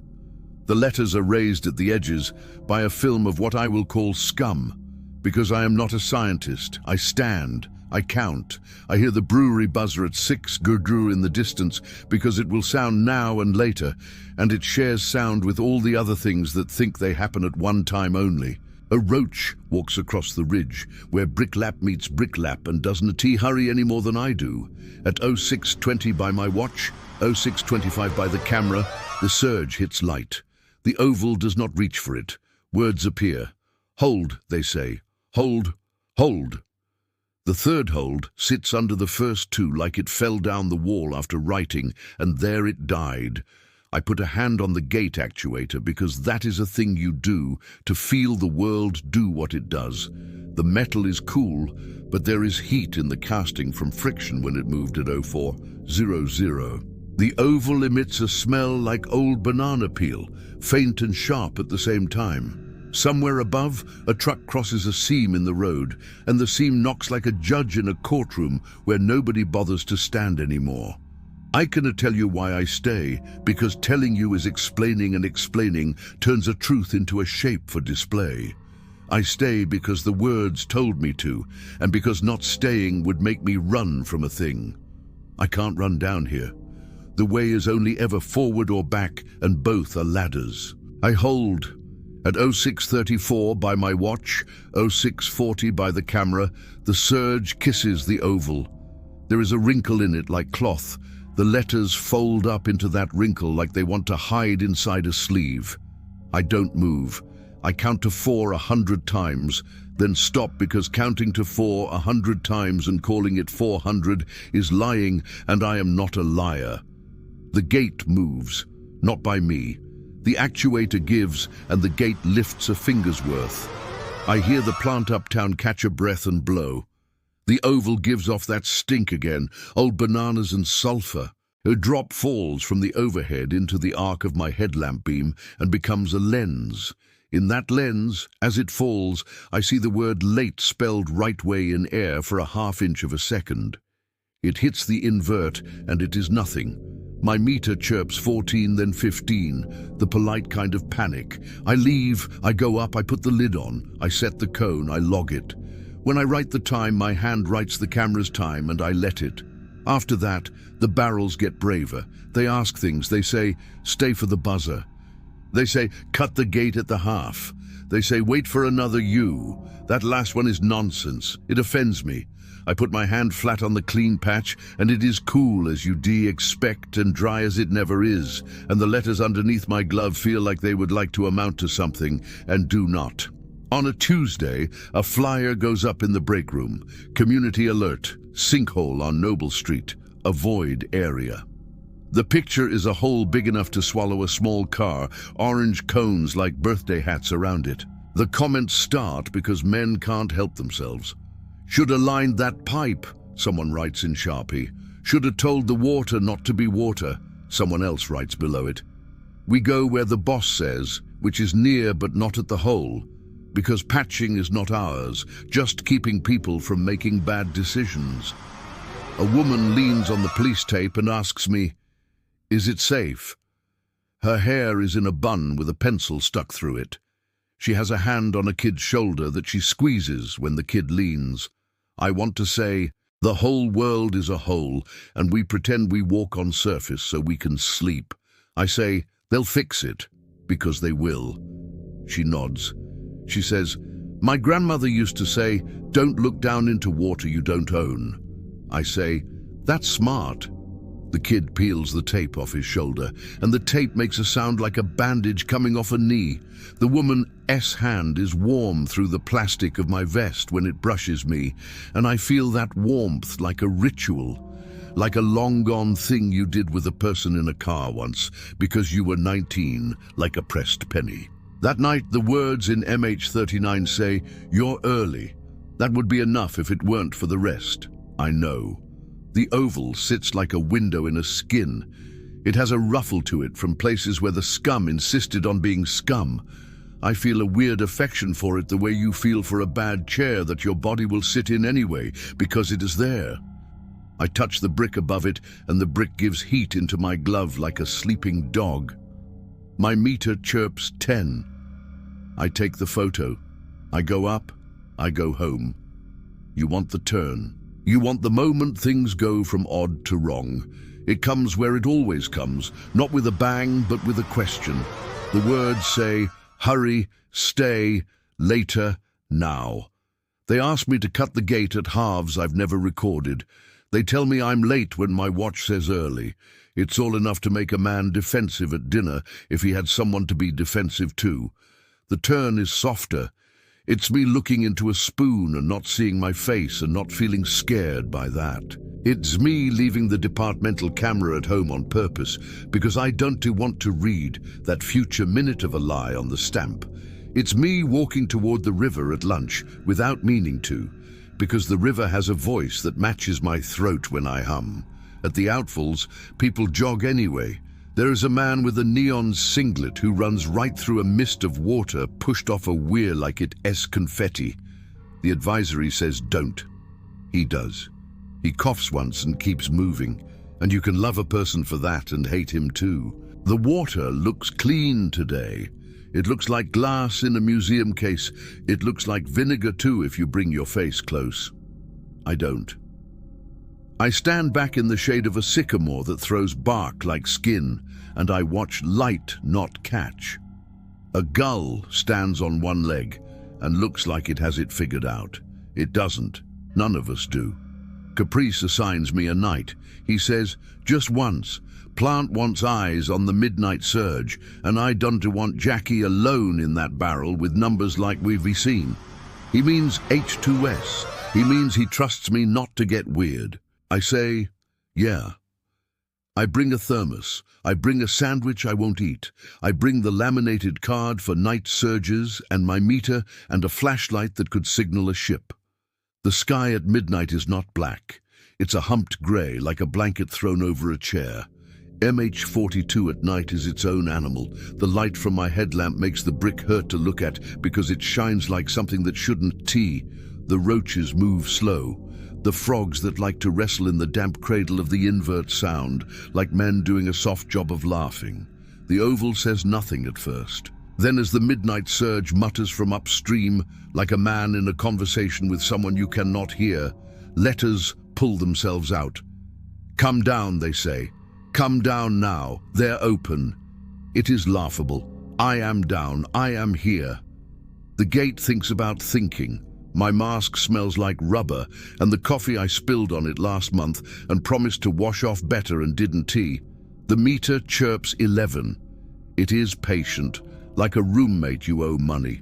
The letters are raised at the edges by a film of what I will call scum. Because I am not a scientist, I stand, I count. I hear the brewery buzzer at 6 gurgru in the distance because it will sound now and later, and it shares sound with all the other things that think they happen at one time only. A roach walks across the ridge, where bricklap meets bricklap and doesn't hurry any more than I do. At 06:20 by my watch, 06:25 by the camera, the surge hits light. The oval does not reach for it. Words appear. "Hold," they say. "Hold, hold." The third hold sits under the first two like it fell down the wall after writing, and there it died. I put a hand on the gate actuator because that is a thing you do to feel the world do what it does. The metal is cool, but there is heat in the casting from friction when it moved at 0400. The oval emits a smell like old banana peel, faint and sharp at the same time. Somewhere above, a truck crosses a seam in the road, and the seam knocks like a judge in a courtroom where nobody bothers to stand anymore. I cannot tell you why I stay, because telling you is explaining, and explaining turns a truth into a shape for display. I stay because the words told me to, and because not staying would make me run from a thing. I can't run down here. The way is only ever forward or back, and both are ladders. I hold. At 0634 by my watch, 0640 by the camera, the surge kisses the oval. There is a wrinkle in it like cloth. The letters fold up into that wrinkle like they want to hide inside a sleeve. I don't move. I count to 4 100 times, then stop because counting to 4 100 times and calling it 400 is lying, and I am not a liar. The gate moves, not by me. The actuator gives, and the gate lifts a finger's worth. I hear the plant uptown catch a breath and blow. The oval gives off that stink again, old bananas and sulfur. A drop falls from the overhead into the arc of my headlamp beam and becomes a lens. In that lens, as it falls, I see the word late spelled right way in air for a ½ inch of a second. It hits the invert, and it is nothing. My meter chirps 14, then 15, the polite kind of panic. I leave, I go up, I put the lid on, I set the cone, I log it. When I write the time, my hand writes the camera's time, and I let it. After that, the barrels get braver. They ask things. They say, stay for the buzzer. They say, cut the gate at the half. They say, wait for another U. That last one is nonsense. It offends me. I put my hand flat on the clean patch, and it is cool as you'd expect and dry as it never is, and the letters underneath my glove feel like they would like to amount to something, and do not. On a Tuesday, a flyer goes up in the break room. Community alert, sinkhole on Noble Street, avoid area. The picture is a hole big enough to swallow a small car, orange cones like birthday hats around it. The comments start because men can't help themselves. Should have lined that pipe, someone writes in Sharpie. Should have told the water not to be water, someone else writes below it. We go where the boss says, which is near but not at the hole, because patching is not ours, just keeping people from making bad decisions. A woman leans on the police tape and asks me, is it safe? Her hair is in a bun with a pencil stuck through it. She has a hand on a kid's shoulder that she squeezes when the kid leans. I want to say, the whole world is a hole, and we pretend we walk on surface so we can sleep. I say, they'll fix it, because they will. She nods. She says, my grandmother used to say, don't look down into water you don't own. I say, that's smart. The kid peels the tape off his shoulder, and the tape makes a sound like a bandage coming off a knee. The woman's hand is warm through the plastic of my vest when it brushes me, and I feel that warmth like a ritual, like a long-gone thing you did with a person in a car once, because you were 19, like a pressed penny. That night, the words in MH39 say, you're early. That would be enough if it weren't for the rest. I know. The oval sits like a window in a skin. It has a ruffle to it from places where the scum insisted on being scum. I feel a weird affection for it the way you feel for a bad chair that your body will sit in anyway, because it is there. I touch the brick above it, and the brick gives heat into my glove like a sleeping dog. My meter chirps 10. I take the photo. I go up, I go home. You want the turn. You want the moment things go from odd to wrong. It comes where it always comes, not with a bang, but with a question. The words say, hurry, stay, later, now. They ask me to cut the gate at halves I've never recorded. They tell me I'm late when my watch says early. It's all enough to make a man defensive at dinner if he had someone to be defensive to. The turn is softer. It's me looking into a spoon and not seeing my face and not feeling scared by that. It's me leaving the departmental camera at home on purpose because I don't want to read that future minute of a lie on the stamp. It's me walking toward the river at lunch without meaning to, because the river has a voice that matches my throat when I hum. At the outfalls, people jog anyway. There is a man with a neon singlet who runs right through a mist of water pushed off a weir like it's confetti. The advisory says don't. He does. He coughs once and keeps moving, and you can love a person for that and hate him too. The water looks clean today. It looks like glass in a museum case. It looks like vinegar too if you bring your face close. I don't. I stand back in the shade of a sycamore that throws bark like skin, and I watch light not catch. A gull stands on one leg and looks like it has it figured out. It doesn't. None of us do. Caprice assigns me a night. He says, just once. Plant wants eyes on the midnight surge, and I don't want Jackie alone in that barrel with numbers like we've seen. He means H2S. He means he trusts me not to get weird. I say, yeah. I bring a thermos. I bring a sandwich I won't eat. I bring the laminated card for night surges and my meter and a flashlight that could signal a ship. The sky at midnight is not black. It's a humped grey like a blanket thrown over a chair. MH42 at night is its own animal. The light from my headlamp makes the brick hurt to look at because it shines like something that shouldn't. The roaches move slow. The frogs that like to wrestle in the damp cradle of the invert sound, like men doing a soft job of laughing. The oval says nothing at first. Then as the midnight surge mutters from upstream, like a man in a conversation with someone you cannot hear, letters pull themselves out. Come down, they say. Come down now. They're open. It is laughable. I am down. I am here. The gate thinks about thinking. My mask smells like rubber, and the coffee I spilled on it last month and promised to wash off better and didn't. The meter chirps 11. It is patient, like a roommate you owe money.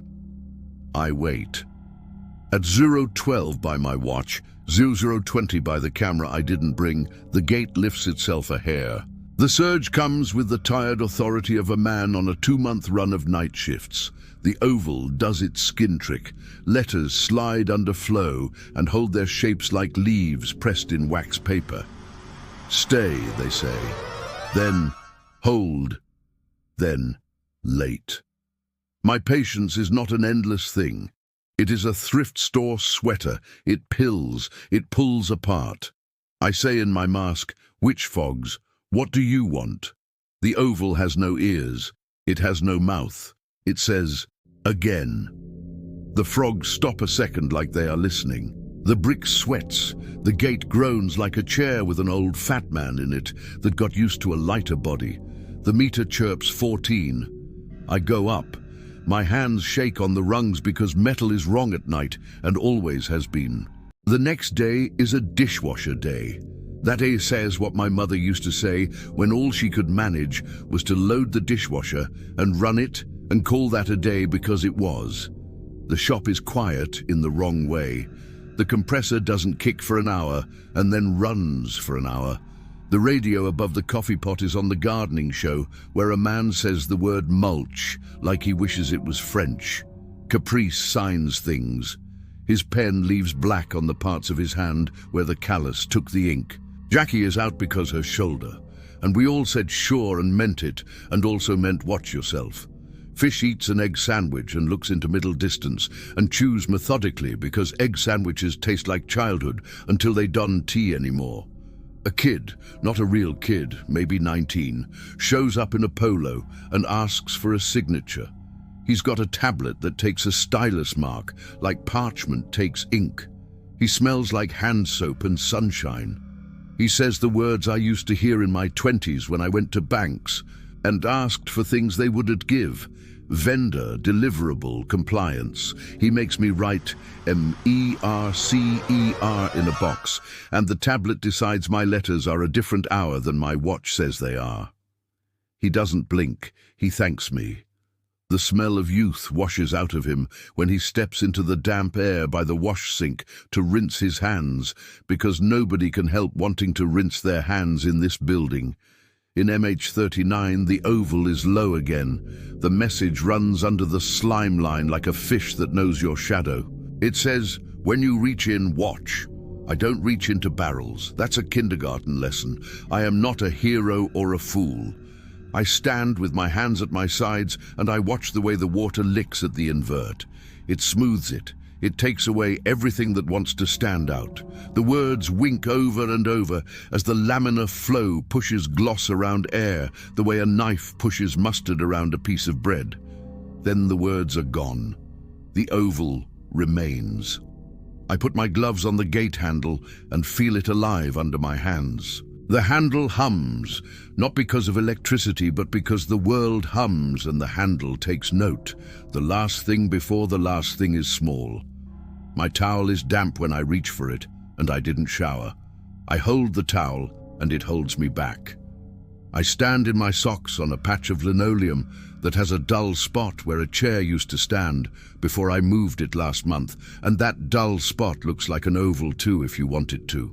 I wait. At 0:12 by my watch, 00:20 by the camera I didn't bring, the gate lifts itself a hair. The surge comes with the tired authority of a man on a 2-month run of night shifts. The oval does its skin trick. Letters slide under flow and hold their shapes like leaves pressed in wax paper. Stay, they say. Then hold. Then late. My patience is not an endless thing. It is a thrift store sweater. It pills. It pulls apart. I say in my mask, witch fogs, what do you want? The oval has no ears. It has no mouth. It says, again. The frogs stop a second like they are listening. The brick sweats. The gate groans like a chair with an old fat man in it that got used to a lighter body. The meter chirps 14. I go up. My hands shake on the rungs because metal is wrong at night and always has been. The next day is a dishwasher day. That day says what my mother used to say when all she could manage was to load the dishwasher and run it and call that a day because it was. The shop is quiet in the wrong way. The compressor doesn't kick for an hour and then runs for an hour. The radio above the coffee pot is on the gardening show where a man says the word mulch like he wishes it was French. Caprice signs things. His pen leaves black on the parts of his hand where the callus took the ink. Jackie is out because her shoulder, and we all said sure and meant it, and also meant watch yourself. Fish eats an egg sandwich and looks into middle distance and chews methodically because egg sandwiches taste like childhood until they don't tea anymore. A kid, not a real kid, maybe 19, shows up in a polo and asks for a signature. He's got a tablet that takes a stylus mark, like parchment takes ink. He smells like hand soap and sunshine. He says the words I used to hear in my 20s when I went to banks and asked for things they wouldn't give. Vendor, deliverable, compliance. He makes me write MERCER in a box, and the tablet decides my letters are a different hour than my watch says they are. He doesn't blink. He thanks me. The smell of youth washes out of him when he steps into the damp air by the wash sink to rinse his hands, because nobody can help wanting to rinse their hands in this building. In MH39, the oval is low again. The message runs under the slime line like a fish that knows your shadow. It says, "When you reach in, watch. I don't reach into barrels. That's a kindergarten lesson. I am not a hero or a fool. I stand with my hands at my sides and I watch the way the water licks at the invert. It smooths it. It takes away everything that wants to stand out. The words wink over and over as the laminar flow pushes gloss around air, the way a knife pushes mustard around a piece of bread. Then the words are gone. The oval remains. I put my gloves on the gate handle and feel it alive under my hands. The handle hums, not because of electricity, but because the world hums and the handle takes note. The last thing before the last thing is small. My towel is damp when I reach for it, and I didn't shower. I hold the towel, and it holds me back. I stand in my socks on a patch of linoleum that has a dull spot where a chair used to stand before I moved it last month, and that dull spot looks like an oval too if you want it to.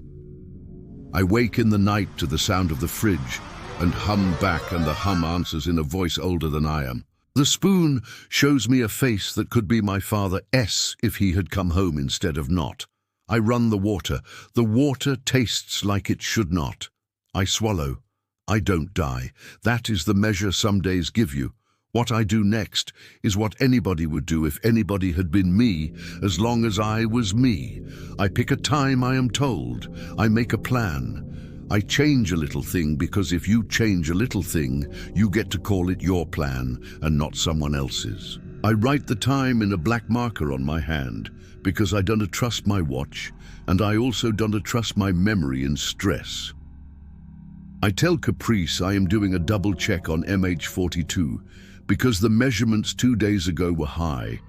I wake in the night to the sound of the fridge and hum back, and the hum answers in a voice older than I am. The spoon shows me a face that could be my father S if he had come home instead of not. I run the water. The water tastes like it should not. I swallow. I don't die. That is the measure some days give you. What I do next is what anybody would do if anybody had been me, as long as I was me. I pick a time I am told. I make a plan. I change a little thing, because if you change a little thing, you get to call it your plan and not someone else's. I write the time in a black marker on my hand, because I don't trust my watch, and I also don't trust my memory in stress. I tell Caprice I am doing a double check on MH42, because the measurements 2 days ago were high,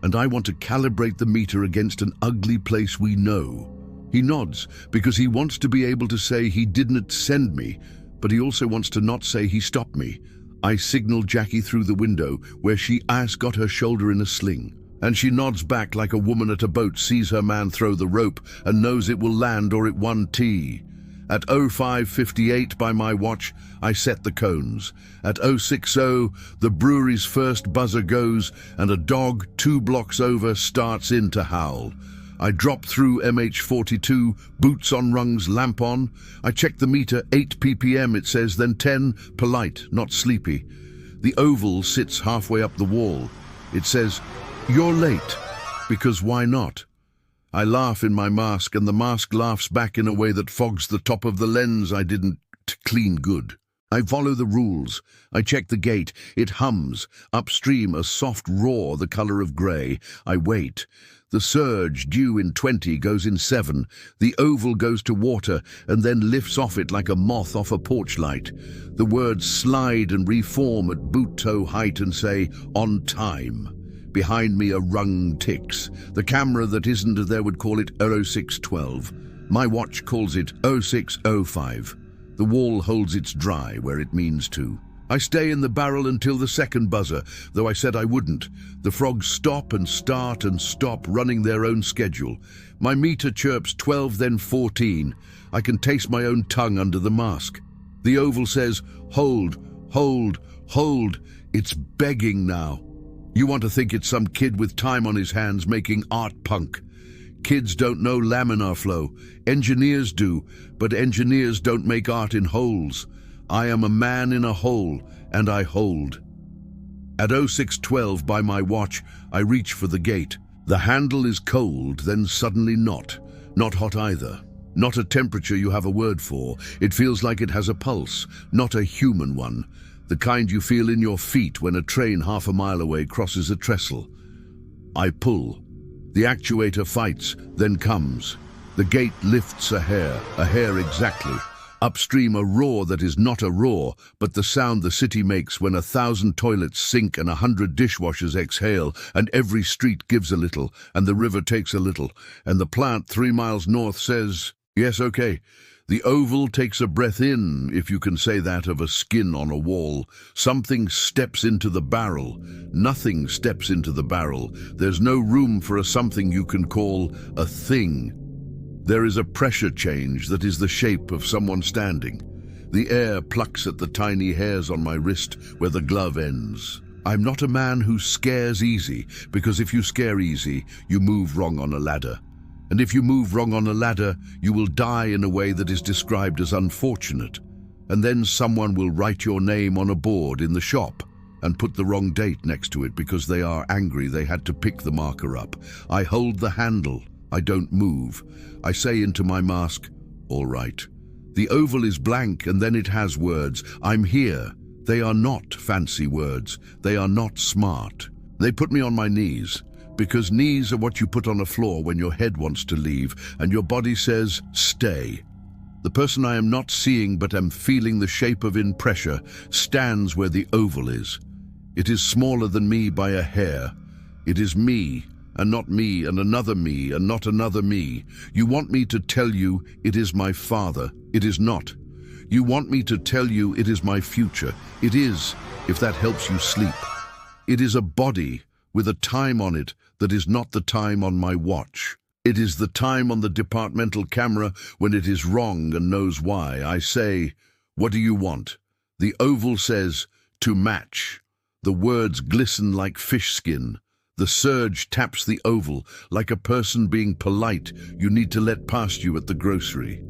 and I want to calibrate the meter against an ugly place we know. He nods, because he wants to be able to say he didn't send me, but he also wants to not say he stopped me. I signal Jackie through the window, where she has got her shoulder in a sling, and she nods back like a woman at a boat sees her man throw the rope and knows it will land or it won tea. At 05:58 by my watch, I set the cones. At 060, the brewery's first buzzer goes, and a dog 2 blocks over starts in to howl. I drop through MH42, boots on rungs, lamp on. I check the meter, 8 ppm it says, then 10, polite, not sleepy. The oval sits halfway up the wall. It says, "You're late," because why not? I laugh in my mask, and the mask laughs back in a way that fogs the top of the lens I didn't clean good. I follow the rules. I check the gate. It hums. Upstream, a soft roar the color of grey. I wait. The surge, due in 20, goes in 7. The oval goes to water and then lifts off it like a moth off a porch light. The words slide and reform at boot-toe height and say, "On time." Behind me, a rung ticks. The camera that isn't there would call it 0612. My watch calls it 0605. The wall holds its dry where it means to. I stay in the barrel until the second buzzer, though I said I wouldn't. The frogs stop and start and stop, running their own schedule. My meter chirps 12, then 14. I can taste my own tongue under the mask. The oval says, "Hold, hold, hold." It's begging now. You want to think it's some kid with time on his hands making art punk. Kids don't know laminar flow. Engineers do, but engineers don't make art in holes. I am a man in a hole, and I hold. At 0612 by my watch, I reach for the gate. The handle is cold, then suddenly not. Not hot either. Not a temperature you have a word for. It feels like it has a pulse, not a human one. The kind you feel in your feet when a train half a mile away crosses a trestle. I pull. The actuator fights, then comes. The gate lifts a hair exactly. Upstream, a roar that is not a roar, but the sound the city makes when 1,000 toilets sink and 100 dishwashers exhale, and every street gives a little, and the river takes a little, and the plant 3 miles north says, "Yes, okay." The oval takes a breath in, if you can say that of a skin on a wall. Something steps into the barrel. Nothing steps into the barrel. There's no room for a something you can call a thing. There is a pressure change that is the shape of someone standing. The air plucks at the tiny hairs on my wrist where the glove ends. I'm not a man who scares easy, because if you scare easy, you move wrong on a ladder. And if you move wrong on a ladder, you will die in a way that is described as unfortunate. And then someone will write your name on a board in the shop and put the wrong date next to it because they are angry they had to pick the marker up. I hold the handle. I don't move. I say into my mask, all right. The oval is blank and then it has words. I'm here. They are not fancy words. They are not smart. They put me on my knees. Because knees are what you put on a floor when your head wants to leave and your body says, stay. The person I am not seeing but am feeling the shape of in pressure stands where the oval is. It is smaller than me by a hair. It is me, and not me, and another me, and not another me. You want me to tell you it is my father. It is not. You want me to tell you it is my future. It is, if that helps you sleep. It is a body with a time on it that is not the time on my watch. It is the time on the departmental camera when it is wrong and knows why. I say, what do you want? The oval says, to match. The words glisten like fish skin. The surge taps the oval like a person being polite you need to let past you at the grocery.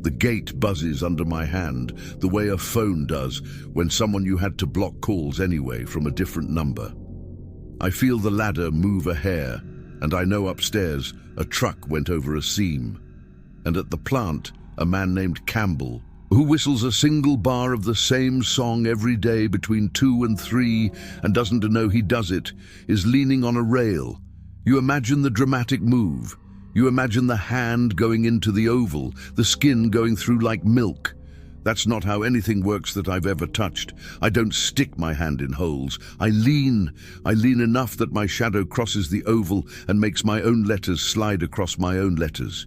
The gate buzzes under my hand the way a phone does when someone you had to block calls anyway from a different number. I feel the ladder move a hair, and I know upstairs a truck went over a seam. And at the plant, a man named Campbell, who whistles a single bar of the same song every day between 2 and 3 and doesn't know he does it, is leaning on a rail. You imagine the dramatic move. You imagine the hand going into the oval, the skin going through like milk. That's not how anything works that I've ever touched. I don't stick my hand in holes. I lean enough that my shadow crosses the oval and makes my own letters slide across my own letters.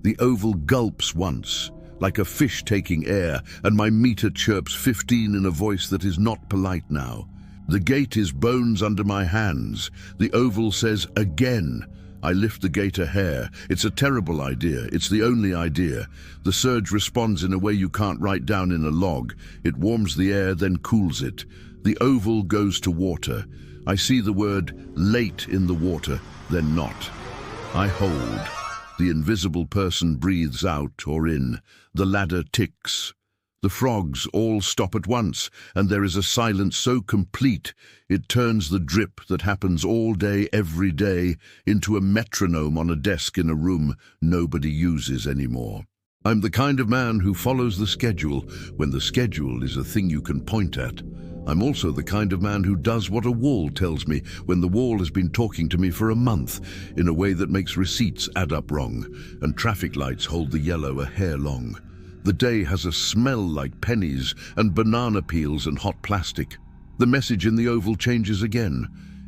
The oval gulps once, like a fish taking air, and my meter chirps 15 in a voice that is not polite now. The gate is bones under my hands. The oval says, again. I lift the gate a hair. It's a terrible idea. It's the only idea. The surge responds in a way you can't write down in a log. It warms the air, then cools it. The oval goes to water. I see the word late in the water, then not. I hold. The invisible person breathes out or in. The ladder ticks. The frogs all stop at once, and there is a silence so complete it turns the drip that happens all day, every day, into a metronome on a desk in a room nobody uses anymore. I'm the kind of man who follows the schedule when the schedule is a thing you can point at. I'm also the kind of man who does what a wall tells me when the wall has been talking to me for a month in a way that makes receipts add up wrong, and traffic lights hold the yellow a hair long. The day has a smell like pennies and banana peels and hot plastic. The message in the oval changes again.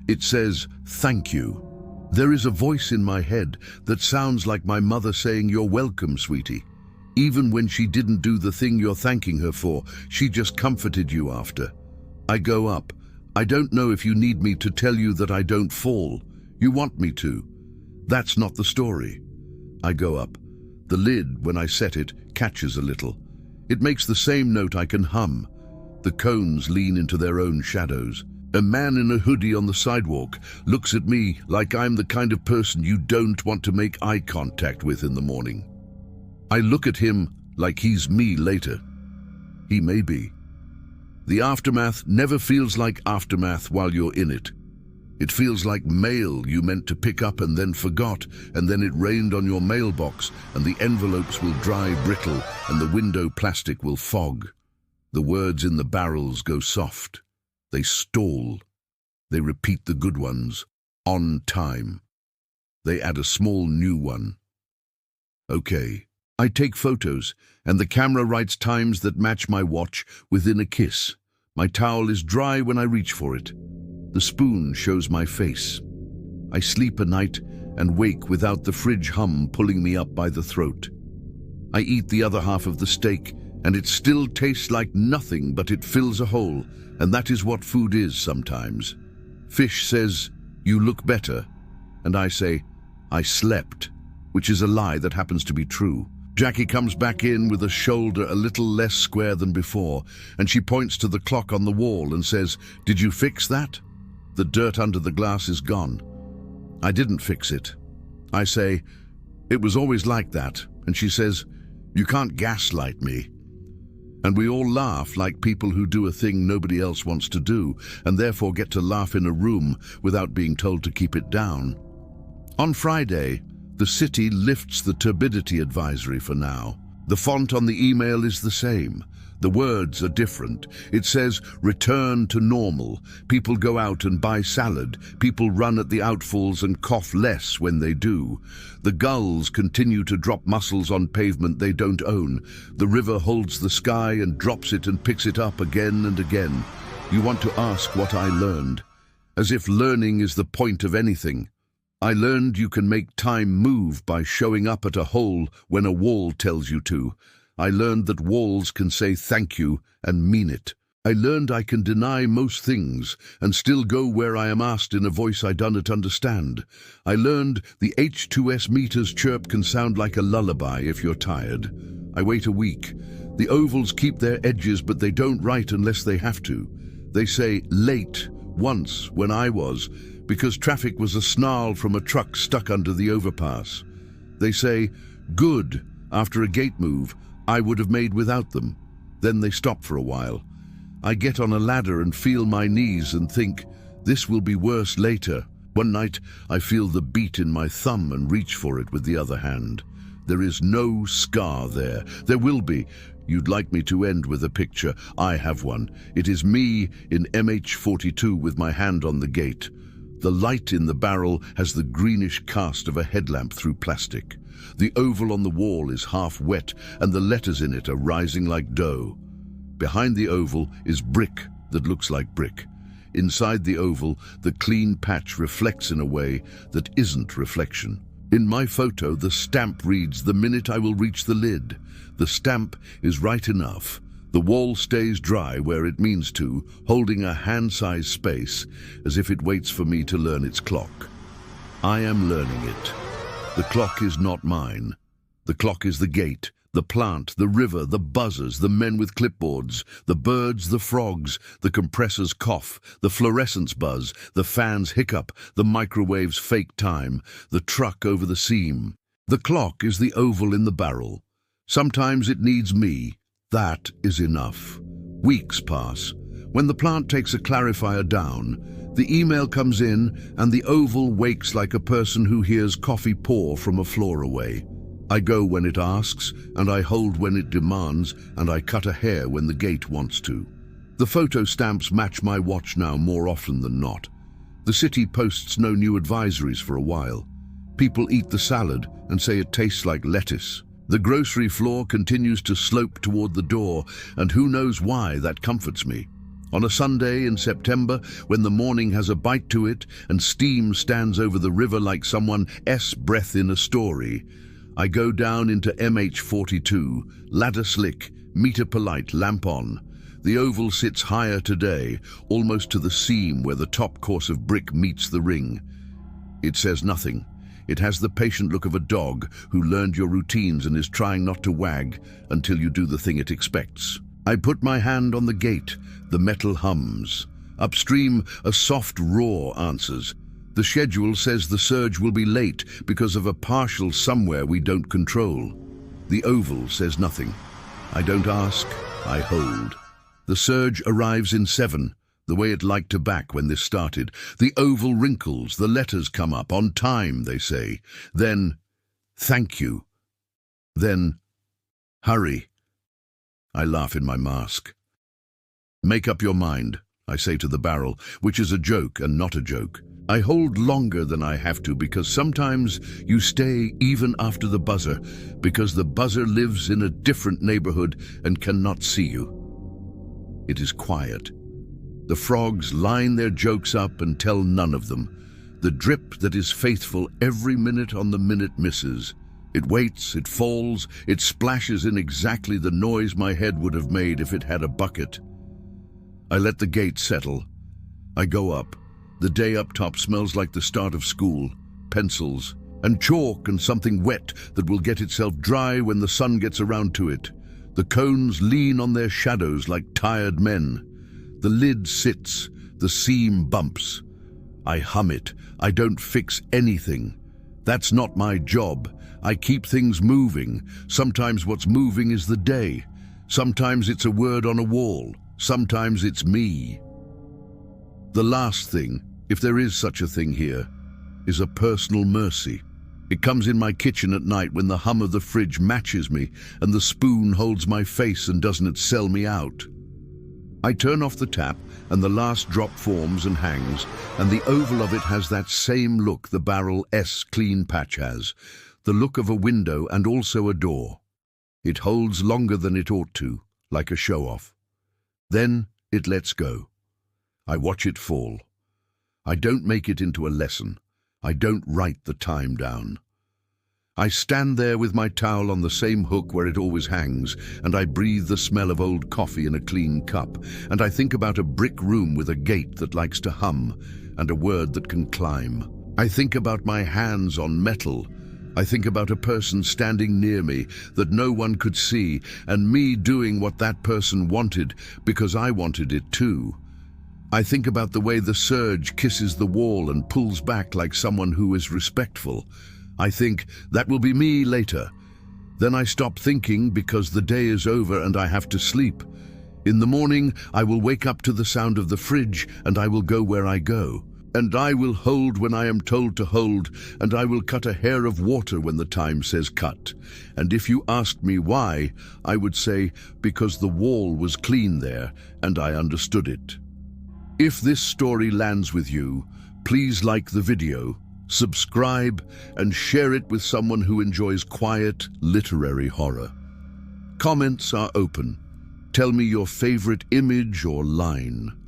It says, thank you. There is a voice in my head that sounds like my mother saying, you're welcome, sweetie. Even when she didn't do the thing you're thanking her for, she just comforted you after. I go up. I don't know if you need me to tell you that I don't fall. You want me to. That's not the story. I go up. The lid, when I set it, catches a little. It makes the same note I can hum. The cones lean into their own shadows. A man in a hoodie on the sidewalk looks at me like I'm the kind of person you don't want to make eye contact with in the morning. I look at him like he's me later. He may be. The aftermath never feels like aftermath while you're in it. It feels like mail you meant to pick up and then forgot, and then it rained on your mailbox, and the envelopes will dry brittle, and the window plastic will fog. The words in the barrels go soft. They stall. They repeat the good ones, on time. They add a small new one. Okay. I take photos, and the camera writes times that match my watch within a kiss. My towel is dry when I reach for it. The spoon shows my face. I sleep a night and wake without the fridge hum pulling me up by the throat. I eat the other half of the steak, and it still tastes like nothing, but it fills a hole, and that is what food is sometimes. Fish says, "You look better," and I say, "I slept," which is a lie that happens to be true. Jackie comes back in with a shoulder a little less square than before, and she points to the clock on the wall and says, "Did you fix that?" The dirt under the glass is gone. I didn't fix it. I say, "It was always like that," and she says, "You can't gaslight me." And we all laugh like people who do a thing nobody else wants to do, and therefore get to laugh in a room without being told to keep it down. On Friday, the city lifts the turbidity advisory for now. The font on the email is the same. The words are different. It says, "Return to normal." People go out and buy salad. People run at the outfalls and cough less when they do. The gulls continue to drop mussels on pavement they don't own. The river holds the sky and drops it and picks it up again and again. You want to ask what I learned, as if learning is the point of anything. I learned you can make time move by showing up at a hole when a wall tells you to. I learned that walls can say thank you and mean it. I learned I can deny most things and still go where I am asked in a voice I do not understand. I learned the H2S meter's chirp can sound like a lullaby if you're tired. I wait a week. The ovals keep their edges, but they don't write unless they have to. They say late once when I was, because traffic was a snarl from a truck stuck under the overpass. They say good after a gate move I would have made without them. Then they stop for a while. I get on a ladder and feel my knees and think, this will be worse later. One night I feel the beat in my thumb and reach for it with the other hand. There is no scar there. There will be. You'd like me to end with a picture. I have one. It is me in MH42 with my hand on the gate. The light in the barrel has the greenish cast of a headlamp through plastic. The oval on the wall is half wet, and the letters in it are rising like dough. Behind the oval is brick that looks like brick. Inside the oval, the clean patch reflects in a way that isn't reflection. In my photo, the stamp reads, "The minute I will reach the lid." The stamp is right enough. The wall stays dry where it means to, holding a hand-sized space, as if it waits for me to learn its clock. I am learning it. The clock is not mine. The clock is the gate, the plant, the river, the buzzers, the men with clipboards, the birds, the frogs, the compressors cough, the fluorescents buzz, the fans hiccup, the microwaves fake time, the truck over the seam. The clock is the oval in the barrel. Sometimes it needs me. That is enough. Weeks pass. When the plant takes a clarifier down, the email comes in and the oval wakes like a person who hears coffee pour from a floor away. I go when it asks, and I hold when it demands, and I cut a hair when the gate wants to. The photo stamps match my watch now more often than not. The city posts no new advisories for a while. People eat the salad and say it tastes like lettuce. The grocery floor continues to slope toward the door, and who knows why that comforts me. On a Sunday in September, when the morning has a bite to it and steam stands over the river like someone's breath in a story, I go down into MH42, ladder slick, meter polite, lamp on. The oval sits higher today, almost to the seam where the top course of brick meets the ring. It says nothing. It has the patient look of a dog who learned your routines and is trying not to wag until you do the thing it expects. I put my hand on the gate. The metal hums. Upstream, a soft roar answers. The schedule says the surge will be late because of a partial somewhere we don't control. The oval says nothing. I don't ask, I hold. The surge arrives in 7. The way it liked to back when this started. The oval wrinkles, the letters come up, on time, they say. Then, thank you. Then, hurry. I laugh in my mask. Make up your mind, I say to the barrel, which is a joke and not a joke. I hold longer than I have to because sometimes you stay even after the buzzer, because the buzzer lives in a different neighborhood and cannot see you. It is quiet. The frogs line their jokes up and tell none of them. The drip that is faithful every minute on the minute misses. It waits, it falls, it splashes in exactly the noise my head would have made if it had a bucket. I let the gate settle. I go up. The day up top smells like the start of school, pencils, and chalk and something wet that will get itself dry when the sun gets around to it. The cones lean on their shadows like tired men. The lid sits, the seam bumps. I hum it. I don't fix anything. That's not my job. I keep things moving. Sometimes what's moving is the day. Sometimes it's a word on a wall. Sometimes it's me. The last thing, if there is such a thing here, is a personal mercy. It comes in my kitchen at night when the hum of the fridge matches me and the spoon holds my face and doesn't sell me out. I turn off the tap and the last drop forms and hangs, and the oval of it has that same look the barrel S clean patch has, the look of a window and also a door. It holds longer than it ought to, like a show-off. Then it lets go. I watch it fall. I don't make it into a lesson. I don't write the time down. I stand there with my towel on the same hook where it always hangs, and I breathe the smell of old coffee in a clean cup, and I think about a brick room with a gate that likes to hum, and a word that can climb. I think about my hands on metal. I think about a person standing near me that no one could see, and me doing what that person wanted because I wanted it too. I think about the way the surge kisses the wall and pulls back like someone who is respectful. I think, that will be me later. Then I stop thinking because the day is over and I have to sleep. In the morning, I will wake up to the sound of the fridge and I will go where I go. And I will hold when I am told to hold, and I will cut a hair of water when the time says cut. And if you asked me why, I would say, because the wall was clean there and I understood it. If this story lands with you, please like the video, subscribe, and share it with someone who enjoys quiet, literary horror. Comments are open. Tell me your favorite image or line.